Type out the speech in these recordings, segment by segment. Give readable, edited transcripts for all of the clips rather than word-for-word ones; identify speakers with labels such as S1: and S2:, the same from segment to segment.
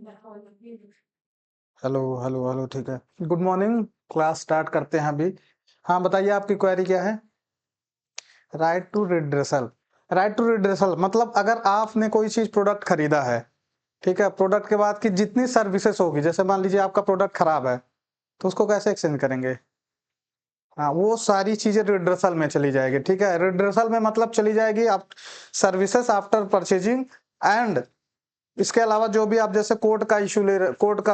S1: Hello hello hello, ठीक है। Good morning. Class start करते हैं अभी। हाँ, बताइए आपकी क्वेरी क्या है। Right to redressal. Right to redressal मतलब अगर आपने कोई चीज प्रोडक्ट खरीदा है, ठीक है, प्रोडक्ट के बाद की जितनी सर्विसेज होगी, जैसे मान लीजिए आपका प्रोडक्ट खराब है, तो उसको कैसे एक्सचेंज करेंगे। हाँ, वो सारी चीजें रिड्रेसल में चली जाएगी, ठीक है। रिड्रेसल में मतलब चली जाएगी आप सर्विसेज आफ्टर परचेजिंग, एंड इसके अलावा जो भी आप जैसे कोर्ट का इशू कोर्ट का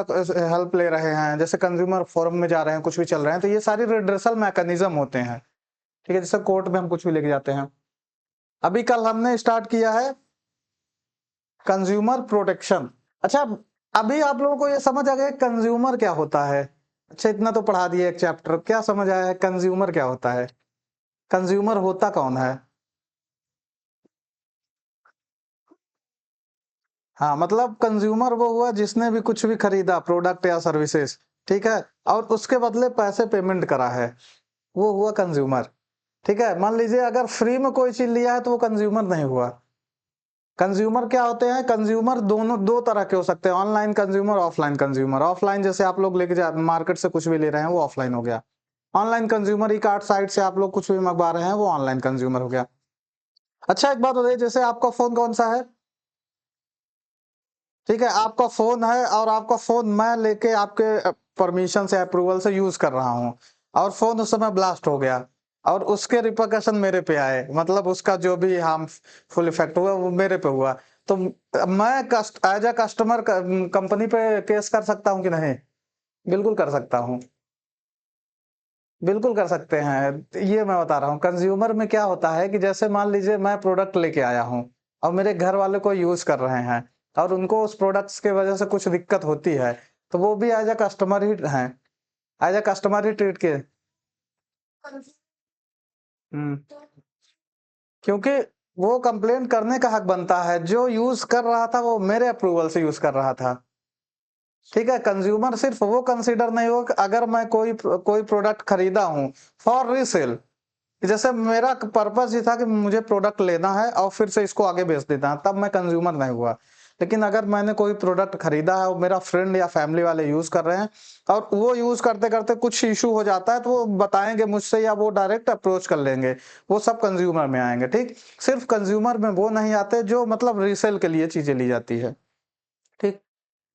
S1: हेल्प ले रहे हैं, जैसे कंज्यूमर फोरम में जा रहे हैं, कुछ भी चल रहे हैं, तो ये सारी रिड्रेसल मैकेनिज्म होते हैं, ठीक है। जैसे कोर्ट में हम कुछ भी लेके जाते हैं। अभी कल हमने स्टार्ट किया है कंज्यूमर प्रोटेक्शन। अच्छा, अभी आप लोगों को ये समझ आ गया कंज्यूमर क्या होता है। अच्छा, इतना तो पढ़ा दिया एक चैप्टर, क्या समझ आया है कंज्यूमर क्या होता है। कंज्यूमर होता कौन है। हाँ, मतलब कंज्यूमर वो हुआ जिसने भी कुछ भी खरीदा, प्रोडक्ट या सर्विसेज, ठीक है, और उसके बदले पैसे पेमेंट करा है, वो हुआ कंज्यूमर, ठीक है। मान लीजिए अगर फ्री में कोई चीज लिया है तो वो कंज्यूमर नहीं हुआ। कंज्यूमर क्या होते हैं, कंज्यूमर दोनों दो तरह के हो सकते हैं, online consumer, offline consumer. Offline जैसे आप लोग लेके जा मार्केट से कुछ भी ले रहे हैं, वो ऑफलाइन हो गया। Online consumer e cart site से आप लोग कुछ भी मंगवा रहे हैं, वो ऑनलाइन कंज्यूमर हो गया। अच्छा, एक बात बताइए, जैसे आपका फोन कौन सा है, ठीक है, आपका फोन है और आपका फोन मैं लेके आपके परमिशन से, अप्रूवल से यूज कर रहा हूं, और फोन उस समय ब्लास्ट हो गया, और उसके रिपरकशन मेरे पे आए, मतलब उसका जो भी हार्मफुल इफेक्ट हुआ वो मेरे पे हुआ, तो मैं एज अ कस्टमर कंपनी पे केस कर सकता हूं कि नहीं। बिल्कुल कर सकता हूं, बिल्कुल कर सकते हैं। ये मैं बता रहा हूँ, कंज्यूमर में क्या होता है कि जैसे मान लीजिए मैं प्रोडक्ट लेके आया हूँ और मेरे घर वाले को यूज कर रहे हैं, और उनको उस प्रोडक्ट्स के वजह से कुछ दिक्कत होती है, तो वो भी एज अ कस्टमर ही हैं, एज अ कस्टमर ही ट्रीट के। हम्म, क्योंकि वो कंप्लेंट करने का हक बनता है, जो यूज कर रहा था वो मेरे अप्रूवल से यूज कर रहा था, ठीक है। कंज्यूमर सिर्फ वो कंसीडर नहीं होगा कि अगर मैं कोई प्रोडक्ट खरीदा हूं फॉर रीसेल, जैसे मेरा पर्पस ये था कि मुझे प्रोडक्ट लेना है और फिर से इसको आगे बेच देना है, तब मैं कंज्यूमर नहीं हुआ। लेकिन अगर मैंने कोई प्रोडक्ट खरीदा है और मेरा फ्रेंड या फैमिली वाले यूज कर रहे हैं, और वो यूज करते करते कुछ इशू हो जाता है, तो वो बताएंगे मुझसे या वो डायरेक्ट अप्रोच कर लेंगे, वो सब कंज्यूमर में आएंगे, ठीक। सिर्फ कंज्यूमर में वो नहीं आते जो मतलब रीसेल के लिए चीजें ली जाती है, ठीक।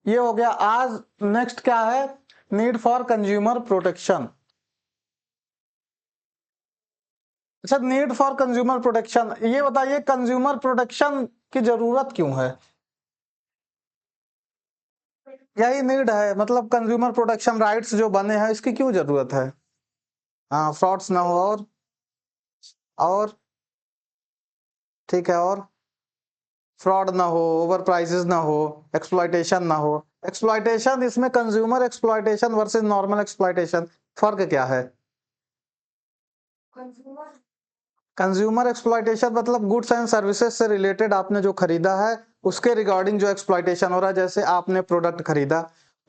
S1: ये हो गया। आज नेक्स्ट क्या है, नीड फॉर कंज्यूमर प्रोटेक्शन। अच्छा, नीड फॉर कंज्यूमर प्रोटेक्शन, ये बताइए कंज्यूमर प्रोटेक्शन की जरूरत क्यों है। यही नीड है, मतलब कंज्यूमर प्रोटेक्शन राइट्स जो बने हैं, इसकी क्यों जरूरत है। हाँ, फ्रॉड्स ना हो, और ठीक है, और फ्रॉड ना हो, ओवर प्राइसेस ना हो, एक्सप्लॉइटेशन ना हो। एक्सप्लॉइटेशन, इसमें consumer exploitation versus normal exploitation, फर्क क्या है। कंज्यूमर एक्सप्लॉइटेशन मतलब गुड्स एंड सर्विसेज से रिलेटेड आपने जो खरीदा है, उसके रिगार्डिंग जो एक्सप्लॉइटेशन हो रहा है, जैसे आपने प्रोडक्ट खरीदा,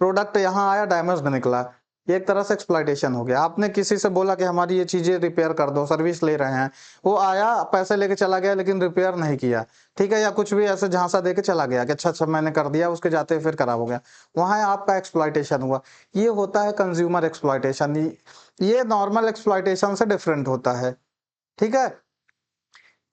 S1: प्रोडक्ट यहाँ आया डैमेज में निकला, ये एक तरह से एक्सप्लॉइटेशन हो गया। आपने किसी से बोला कि हमारी ये चीजें रिपेयर कर दो, सर्विस ले रहे हैं, वो आया पैसे लेके चला गया लेकिन रिपेयर नहीं किया, ठीक है, या कुछ भी ऐसे झांसा दे के चला गया कि अच्छा अच्छा मैंने कर दिया, उसके जाते फिर खराब हो गया, वहां आपका एक्सप्लॉइटेशन हुआ। ये होता है कंज्यूमर एक्सप्लॉइटेशन। ये नॉर्मल एक्सप्लॉइटेशन से डिफरेंट होता है, ठीक है।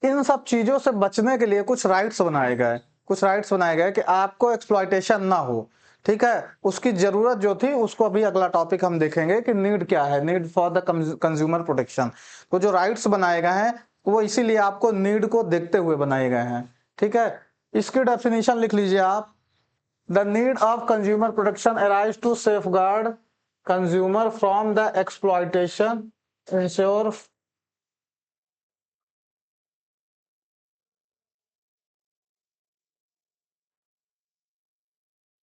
S1: इन सब चीजों से बचने के लिए कुछ राइट्स बनाए गए, कुछ राइट्स बनाए गए कि आपको एक्सप्लॉइटेशन ना हो, ठीक है। उसकी जरूरत जो थी उसको अभी अगला टॉपिक हम देखेंगे कि नीड क्या है, need for the consumer protection. तो जो राइट्स बनाए गए हैं वो इसीलिए आपको नीड को देखते हुए बनाए गए हैं, ठीक है। इसकी डेफिनेशन लिख लीजिए आप। The need of consumer protection arise to safeguard consumer from the exploitation, ensure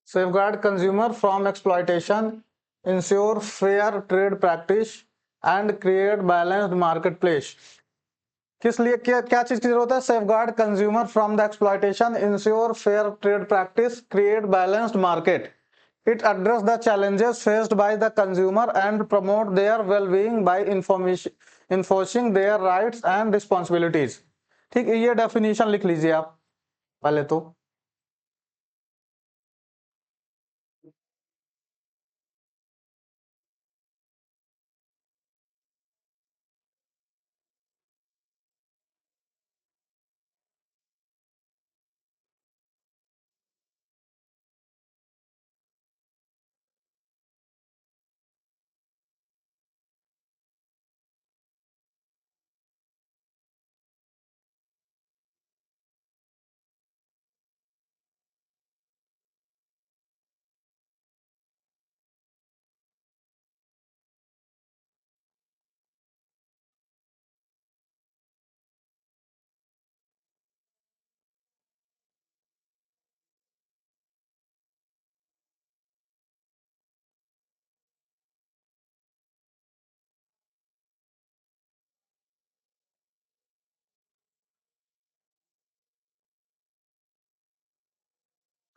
S1: safeguard consumer from exploitation, ensure fair trade practice and create balanced marketplace। किस लिए क्या क्या चीज की जरूरत है, safeguard consumer from the exploitation, ensure fair trade practice, create balanced market. It address the challenges faced by the consumer and promote their well-being by information enforcing their rights and responsibilities। ठीक है, ये definition लिख लीजिए आप पहले तो।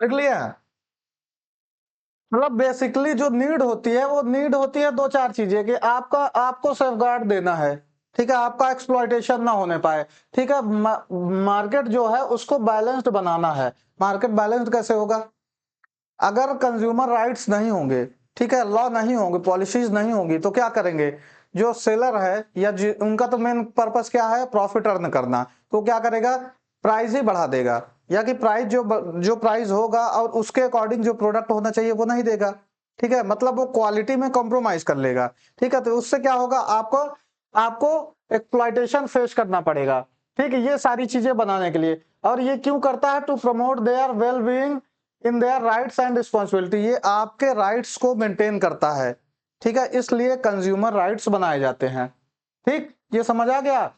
S1: देख लिया। मतलब बेसिकली जो नीड होती है वो नीड होती है दो चार चीजें कि आपको सेफगार्ड देना है, ठीक है, आपका एक्सप्लॉयटेशन ना होने पाए, ठीक है, मार्केट जो है उसको बैलेंस्ड बनाना है। मार्केट बैलेंस्ड कैसे होगा? अगर कंज्यूमर राइट्स नहीं होंगे, ठीक है, लॉ नहीं होंगे, पॉलिसीज नहीं होंगी, तो क्या करेंगे? जो सेलर है या उनका तो मेन पर्पस क्या है? प्रॉफिट अर्न करना। तो क्या करेगा? प्राइस ही बढ़ा देगा, या कि प्राइस जो प्राइस होगा और उसके अकॉर्डिंग जो प्रोडक्ट होना चाहिए वो नहीं देगा, ठीक है, मतलब वो क्वालिटी में कॉम्प्रोमाइज कर लेगा, ठीक है। तो उससे क्या होगा? आपको आपको एक्सप्लॉयटेशन फेस करना पड़ेगा, ठीक है, ये सारी चीजें बनाने के लिए। और ये क्यों करता है? To promote their well being in their rights and responsibility. ये आपके राइट्स को मेंटेन करता है, ठीक है, इसलिए कंज्यूमर राइट्स बनाए जाते हैं। ठीक, ये समझ आ गया?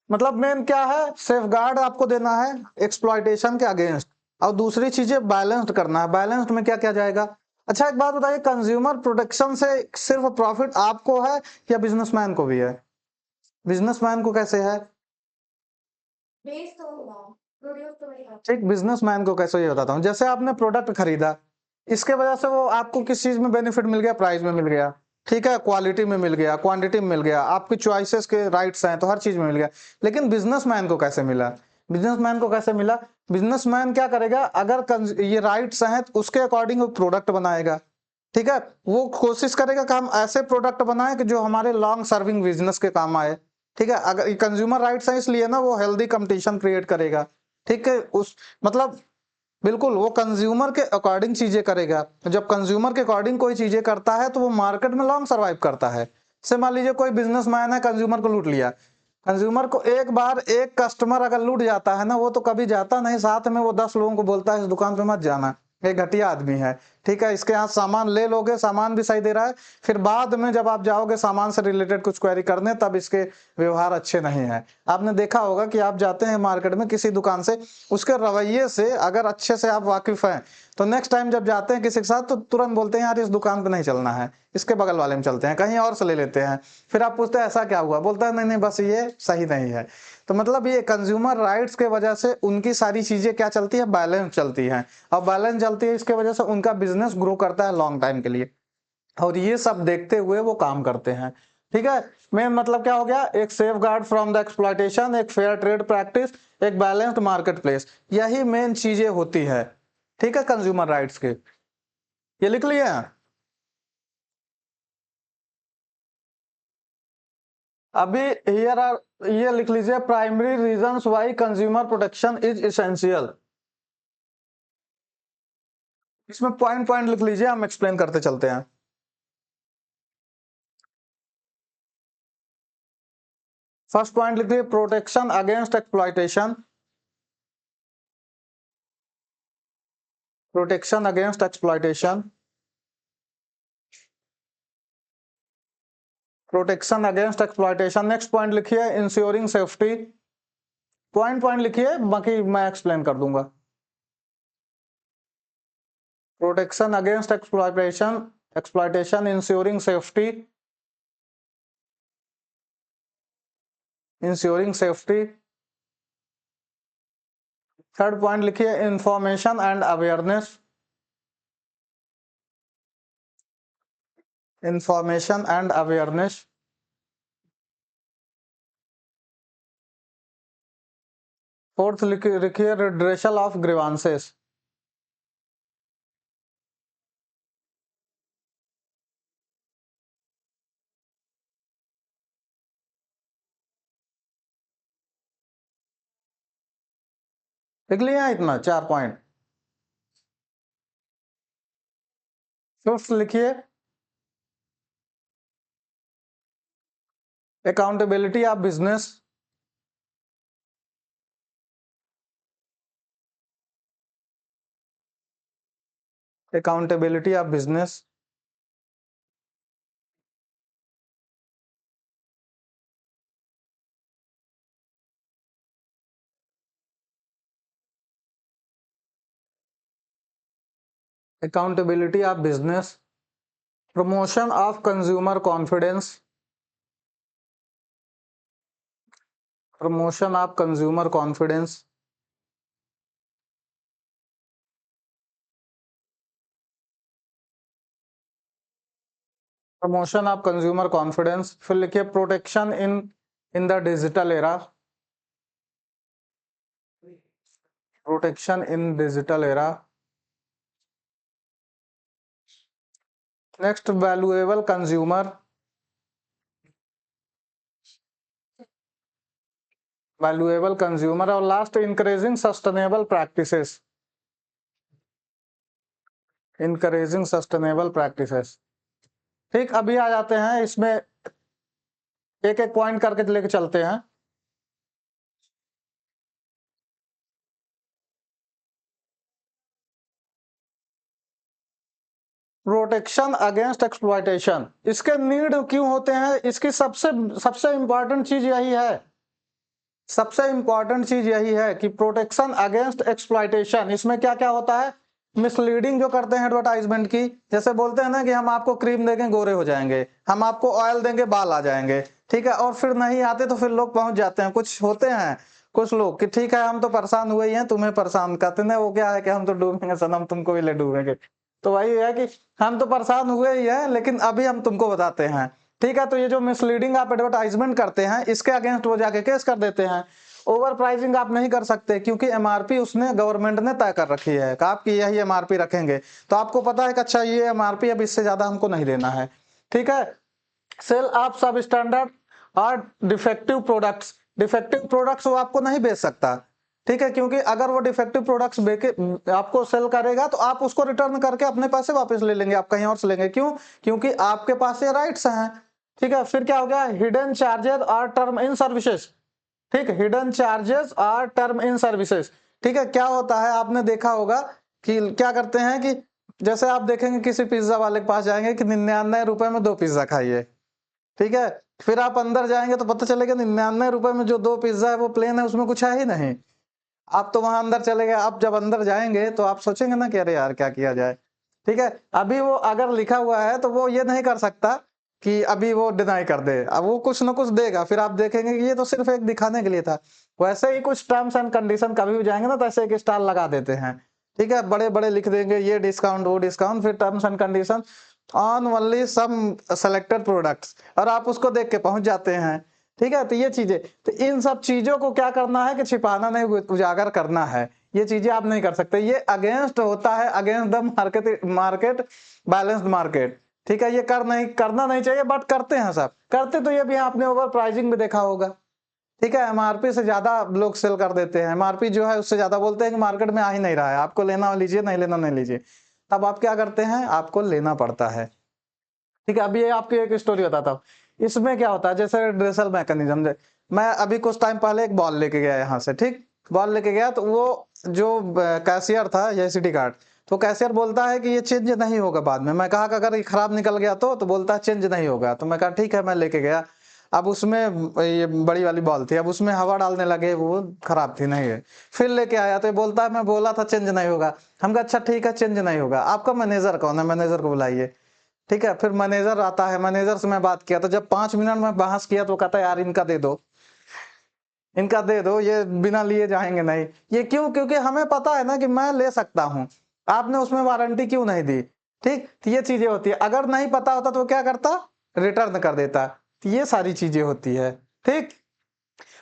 S1: मतलब मेन क्या है? सेफगार्ड आपको देना है एक्सप्लॉयटेशन के अगेंस्ट, और दूसरी चीजें बैलेंस्ड करना है। बैलेंस्ड में क्या क्या जाएगा? अच्छा एक बात बताइए, कंज्यूमर प्रोटेक्शन से सिर्फ प्रॉफिट आपको है या बिजनेसमैन को भी है? बिजनेसमैन को कैसे है? ठीक, बिजनेसमैन को कैसे ये बताता हूँ। जैसे आपने प्रोडक्ट खरीदा, इसके वजह से वो आपको किस चीज में बेनिफिट मिल गया? प्राइस में मिल गया, ठीक है, क्वालिटी में मिल गया, क्वांटिटी में मिल गया, आपकी चॉइसेस के राइट्स हैं तो हर चीज में मिल गया। लेकिन बिजनेसमैन को कैसे मिला? बिजनेसमैन को कैसे मिला? बिजनेसमैन क्या करेगा? अगर ये राइट्स हैं तो उसके अकॉर्डिंग वो प्रोडक्ट बनाएगा, ठीक है, वो कोशिश करेगा कि हम ऐसे प्रोडक्ट बनाएं कि जो हमारे लॉन्ग सर्विंग बिजनेस के काम आए, ठीक है। अगर कंज्यूमर राइट्स हैं इसलिए ना वो हेल्दी कंपटीशन क्रिएट करेगा, ठीक है, उस मतलब बिल्कुल वो कंज्यूमर के अकॉर्डिंग चीजें करेगा। जब कंज्यूमर के अकॉर्डिंग कोई चीजें करता है तो वो मार्केट में लॉन्ग सर्वाइव करता है। से मान लीजिए कोई बिजनेसमैन है, कंज्यूमर को लूट लिया। कंज्यूमर को एक बार एक कस्टमर अगर लूट जाता है ना, वो तो कभी जाता नहीं, साथ में वो 10 लोगों को बोलता है इस दुकान पे मत जाना, ये घटिया आदमी है, ठीक है, इसके यहाँ सामान ले लोगे, सामान भी सही दे रहा है, फिर बाद में जब आप जाओगे सामान से रिलेटेड कुछ क्वेरी करने तब इसके व्यवहार अच्छे नहीं है। आपने देखा होगा कि आप जाते हैं मार्केट में किसी दुकान से, उसके रवैये से अगर अच्छे से आप वाकिफ हैं तो नेक्स्ट टाइम जब जाते हैं किसी के साथ तो तुरंत बोलते हैं यार इस दुकान पे नहीं चलना है, इसके बगल वाले में चलते हैं, कहीं और से ले लेते हैं। फिर आप पूछते हैं ऐसा क्या हुआ? बोलता है नहीं नहीं बस ये सही नहीं है। तो मतलब ये कंज्यूमर राइट्स के वजह से उनकी सारी चीजें क्या चलती है? बैलेंस चलती हैं, और बैलेंस चलती है इसके वजह से उनका बिजनेस ग्रो करता है लॉन्ग टाइम के लिए, और ये सब देखते हुए वो काम करते हैं, ठीक है। मेन मतलब क्या हो गया? एक safe guard from the exploitation, एक फेयर ट्रेड प्रैक्टिस, एक बैलेंस्ड मार्केट प्लेस, यही मेन चीजें होती है, ठीक है, कंज्यूमर राइट्स के। ये लिख लिए हैं? अभी हियर आर, ये लिख लीजिए, primary reasons why consumer protection is essential. इसमें पॉइंट पॉइंट लिख लीजिए, हम एक्सप्लेन करते चलते हैं। फर्स्ट पॉइंट लिखिए, protection against exploitation. Protection against exploitation. Protection against exploitation. Next point लिखिए, इंश्योरिंग सेफ्टी। पॉइंट पॉइंट लिखिए, बाकी मैं एक्सप्लेन कर दूंगा। Protection against exploitation, exploitation, ensuring safety, ensuring safety. Third point लिखिए, information and awareness. Information and awareness. Fourth लिखिए, redressal of grievances. लिख लिया इतना 4 पॉइंट। फिफ्थ लिखिए, accountability of business. Accountability of business. Accountability of business. Promotion of consumer confidence. Promotion of consumer confidence. Promotion of consumer confidence, फिर लिखिए protection in the digital era, protection in digital era. Next valuable consumer, valuable consumer, और last encouraging sustainable practices, encouraging sustainable practices. ठीक, अभी आ जाते हैं इसमें, एक एक पॉइंट करके लेके चलते हैं। प्रोटेक्शन अगेंस्ट एक्सप्लॉयटेशन, इसके नीड क्यों होते हैं, इसकी सबसे सबसे इंपॉर्टेंट चीज यही है, सबसे इंपॉर्टेंट चीज यही है कि प्रोटेक्शन अगेंस्ट एक्सप्लॉयटेशन। इसमें क्या क्या होता है, मिसलीडिंग जो करते हैं एडवर्टाइजमेंट की, जैसे बोलते हैं ना कि हम आपको क्रीम देंगे गोरे हो जाएंगे, हम आपको ऑयल देंगे बाल आ जाएंगे, ठीक है, और फिर नहीं आते तो फिर लोग पहुंच जाते हैं। कुछ होते हैं कुछ लोग कि ठीक है हम तो परेशान हुए ही हैं, तुम्हें परेशान करते ना, वो क्या है कि हम तो डूबेंगे सनम, तुमको भी ले डूबेंगे। तो वही है कि हम तो परेशान हुए ही हैं, लेकिन अभी हम तुमको बताते हैं, ठीक है। तो ये जो मिसलीडिंग आप एडवर्टाइजमेंट करते हैं, इसके अगेंस्ट वो जाके केस कर देते हैं। ओवर प्राइसिंग आप नहीं कर सकते, क्योंकि एमआरपी उसने गवर्नमेंट ने तय कर रखी है, कि आपकी यही एमआरपी रखेंगे, तो आपको पता है कि अच्छा ये एमआरपी, अब इससे ज्यादा हमको नहीं देना है, ठीक है। सेल ऑफ सब स्टैंडर्ड और डिफेक्टिव प्रोडक्ट्स, डिफेक्टिव प्रोडक्ट्स वो आपको नहीं बेच सकता, ठीक है, क्योंकि अगर वो डिफेक्टिव प्रोडक्ट्स बेके आपको सेल करेगा तो आप उसको रिटर्न करके अपने पैसे वापस ले लेंगे, आप कहीं और से लेंगे, क्यों, क्योंकि आपके पास ये राइट्स हैं, ठीक है। फिर क्या हो गया, हिडन चार्जेस और टर्म इन सर्विसेज, ठीक, हिडन चार्जेस और टर्म इन सर्विसेज, ठीक है। क्या होता है, आपने देखा होगा कि क्या करते हैं कि जैसे आप देखेंगे किसी पिज्जा वाले के पास जाएंगे कि 99 रुपए में 2 पिज्जा खाइए, ठीक है, फिर आप अंदर जाएंगे तो पता चलेगा 99 रुपए में जो 2 पिज्जा है वो प्लेन है, उसमें कुछ है ही नहीं। आप तो वहां अंदर चले गए, आप जब अंदर जाएंगे तो आप सोचेंगे ना कि अरे यार क्या किया जाए, ठीक है। अभी वो अगर लिखा हुआ है तो वो ये नहीं कर सकता कि अभी वो डिनाई कर दे, अब वो कुछ ना कुछ देगा, फिर आप देखेंगे कि ये तो सिर्फ एक दिखाने के लिए था। वैसे ही कुछ टर्म्स एंड कंडीशन कभी भी जाएंगे ना तो ऐसे एक स्टार लगा देते हैं, ठीक है, बड़े बड़े लिख देंगे ये डिस्काउंट वो डिस्काउंट, फिर terms and condition on only some selected products, और आप उसको देख के पहुंच जाते हैं, ठीक है। तो ये चीजें, तो इन सब चीजों को क्या करना है कि छिपाना नहीं, उजागर करना है, ये चीजें आप नहीं कर सकते, ये अगेंस्ट होता है, against the market, market balanced market, ठीक है। ये करना नहीं चाहिए, बट करते हैं सब, करते तो ये भी आपने ओवर प्राइसिंग में देखा होगा, ठीक है, एमआरपी से ज्यादा लोग सेल कर देते हैं, एमआरपी जो है उससे ज्यादा बोलते हैं कि मार्केट में आ ही नहीं रहा है, आपको लेना लीजिए, नहीं लेना नहीं लीजिए, तब आप क्या करते हैं, आपको लेना पड़ता है, ठीक है। अभी ये आपकी एक स्टोरी बताता हूँ, इसमें क्या होता है, जैसे ड्रेसल मैकेनिज्म, मैं अभी कुछ टाइम पहले एक बॉल लेके गया यहाँ से, ठीक, बॉल लेके गया तो वो जो कैशियर था ये सिटी कार्ड, तो कैशियर बोलता है कि ये चेंज नहीं होगा बाद में, मैं कहा कि अगर ये खराब निकल गया तो बोलता है चेंज नहीं होगा, तो मैं कहा ठीक है, मैं लेके गया। अब उसमें ये बड़ी वाली बॉल थी, अब उसमें हवा डालने लगे, वो खराब थी, नहीं है, फिर लेके आया तो ये बोलता है मैं बोला था चेंज नहीं होगा, हम कहा अच्छा ठीक है चेंज नहीं होगा, आपका मैनेजर कौन है, मैनेजर को बुलाइए, ठीक है। फिर मैनेजर आता है, मैनेजर से मैं बात किया तो जब 5 मिनट में बहस किया तो कहता है यार इनका दे दो, इनका दे दो, ये बिना लिए जाएंगे नहीं, ये क्यों, क्योंकि हमें पता है ना कि मैं ले सकता हूं, आपने उसमें वारंटी क्यों नहीं दी, ठीक, तो ये चीजें होती है, अगर नहीं पता होता तो क्या करता, रिटर्न कर देता, तो ये सारी चीजें होती है, ठीक।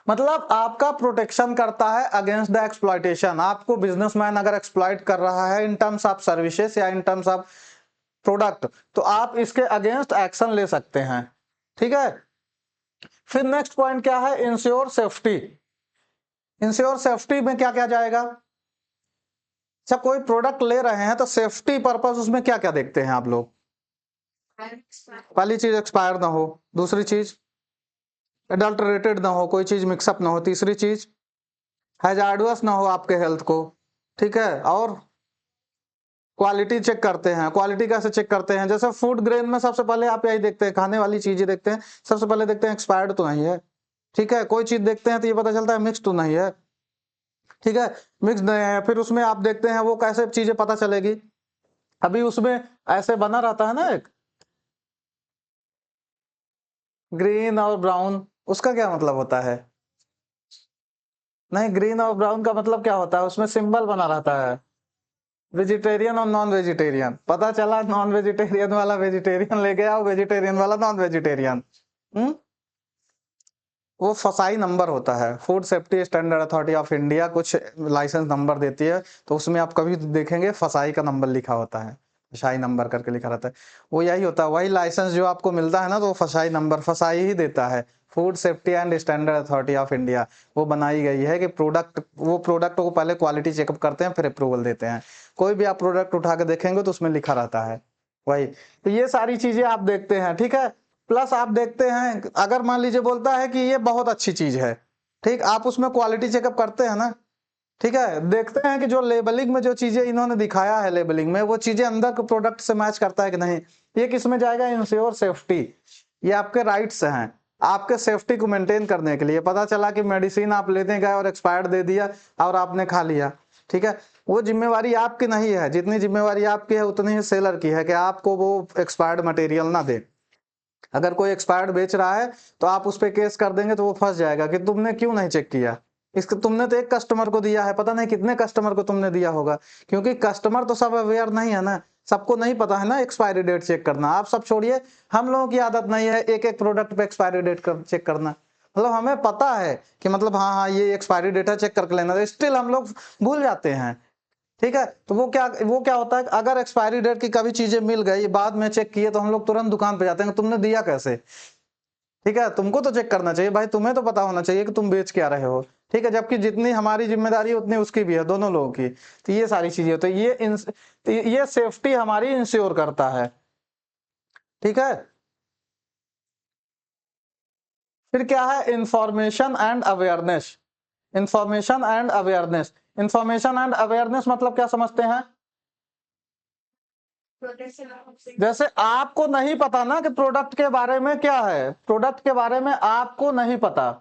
S1: मतलब आपका प्रोटेक्शन करता है अगेंस्ट द एक्सप्लॉयटेशन, आपको बिजनेसमैन अगर एक्सप्लॉइट कर रहा है इन टर्म्स ऑफ सर्विसेज या इन टर्म्स ऑफ प्रोडक्ट, तो आप इसके अगेंस्ट एक्शन ले सकते हैं, ठीक है। फिर नेक्स्ट पॉइंट क्या है, इंश्योर सेफ्टी, इंश्योर सेफ्टी में क्या क्या जाएगा, अच्छा कोई प्रोडक्ट ले रहे हैं तो सेफ्टी पर्पस उसमें क्या क्या देखते हैं आप लोग, पहली चीज एक्सपायर ना हो, दूसरी चीज एडल्टरेटेड ना हो, कोई चीज मिक्सअप ना हो, तीसरी चीज हैजार्डस ना हो आपके हेल्थ को, ठीक है, और क्वालिटी चेक करते हैं, क्वालिटी कैसे चेक करते हैं, जैसे फूड ग्रेन में सबसे पहले आप यही देखते हैं, खाने वाली चीजें देखते हैं, सबसे पहले देखते हैं एक्सपायर्ड तो नहीं है, ठीक है, कोई चीज देखते हैं तो ये पता चलता है मिक्स तो नहीं है, ठीक है, मिक्स नहीं है, फिर उसमें आप देखते हैं वो कैसे चीजें पता चलेगी, अभी उसमें ऐसे बना रहता है ना एक ग्रीन और ब्राउन, उसका क्या मतलब होता है, नहीं ग्रीन और ब्राउन का मतलब क्या होता है, उसमें सिंबल बना रहता है, वेजिटेरियन और नॉन वेजिटेरियन, पता चला नॉन वेजिटेरियन वाला वेजिटेरियन ले गया और वेजिटेरियन वाला नॉन वेजिटेरियन। वो फसाई नंबर होता है, food safety standard authority of India कुछ लाइसेंस नंबर देती है, तो उसमें आप कभी देखेंगे फसाई का नंबर लिखा होता है, फसाई नंबर करके लिखा रहता है। वो यही होता है, वही लाइसेंस जो आपको मिलता है ना, तो वो फसाई नंबर फसाई ही देता है। Food safety and standard authority of India वो बनाई गई है कि प्रोडक्ट को पहले क्वालिटी चेकअप करते हैं, फिर अप्रूवल देते हैं। कोई भी आप प्रोडक्ट उठा के देखेंगे तो उसमें लिखा रहता है वही। तो ये सारी चीजें आप देखते हैं, ठीक है। प्लस आप देखते हैं, अगर मान लीजिए बोलता है कि ये बहुत अच्छी चीज है, ठीक, आप उसमें क्वालिटी चेकअप करते हैं ना, ठीक है, देखते हैं कि जो लेबलिंग में जो चीजें इन्होंने दिखाया है लेबलिंग में, वो चीजें अंदर के प्रोडक्ट से मैच करता है कि नहीं। ये किस में जाएगा, इंश्योर सेफ्टी। ये आपके राइट्स हैं, आपके सेफ्टी को मेंटेन करने के लिए। पता चला कि मेडिसिन आप लेने गए और एक्सपायर्ड दे दिया और आपने खा लिया, ठीक है, वो जिम्मेवारी आपकी नहीं है। जितनी जिम्मेवारी आपकी है उतनी ही सेलर की है कि आपको वो एक्सपायर्ड मटेरियल ना दे। अगर कोई एक्सपायर्ड बेच रहा है तो आप उस पर केस कर देंगे तो वो फंस जाएगा कि तुमने क्यों नहीं चेक किया। इसको तुमने तो एक कस्टमर को दिया है, पता नहीं कितने कस्टमर को तुमने दिया होगा, क्योंकि कस्टमर तो सब अवेयर नहीं है ना, सबको नहीं पता है ना एक्सपायरी डेट चेक करना। आप सब छोड़िए, हम लोगों की आदत नहीं है एक एक प्रोडक्ट पे एक्सपायरी डेट चेक करना। मतलब हमें पता है कि मतलब हाँ हाँ ये एक्सपायरी डेट है, चेक करके लेना, स्टिल हम लोग भूल जाते हैं, ठीक है। तो वो क्या होता है, अगर एक्सपायरी डेट की कभी चीजें मिल गई बाद में चेक किए तो हम लोग तुरंत दुकान पे जाते हैं, तुमने दिया कैसे, ठीक है, तुमको तो चेक करना चाहिए भाई, तुम्हें तो पता होना चाहिए कि तुम बेच क्या रहे हो, ठीक है। जबकि जितनी हमारी जिम्मेदारी है उतनी उसकी भी है, दोनों लोगों की। तो ये सारी चीजें, तो ये सेफ्टी हमारी इंश्योर करता है, ठीक है। फिर क्या है, information and awareness. Information and awareness, information and awareness मतलब क्या समझते हैं। जैसे आपको नहीं पता ना कि प्रोडक्ट के बारे में क्या है, प्रोडक्ट के बारे में आपको नहीं पता,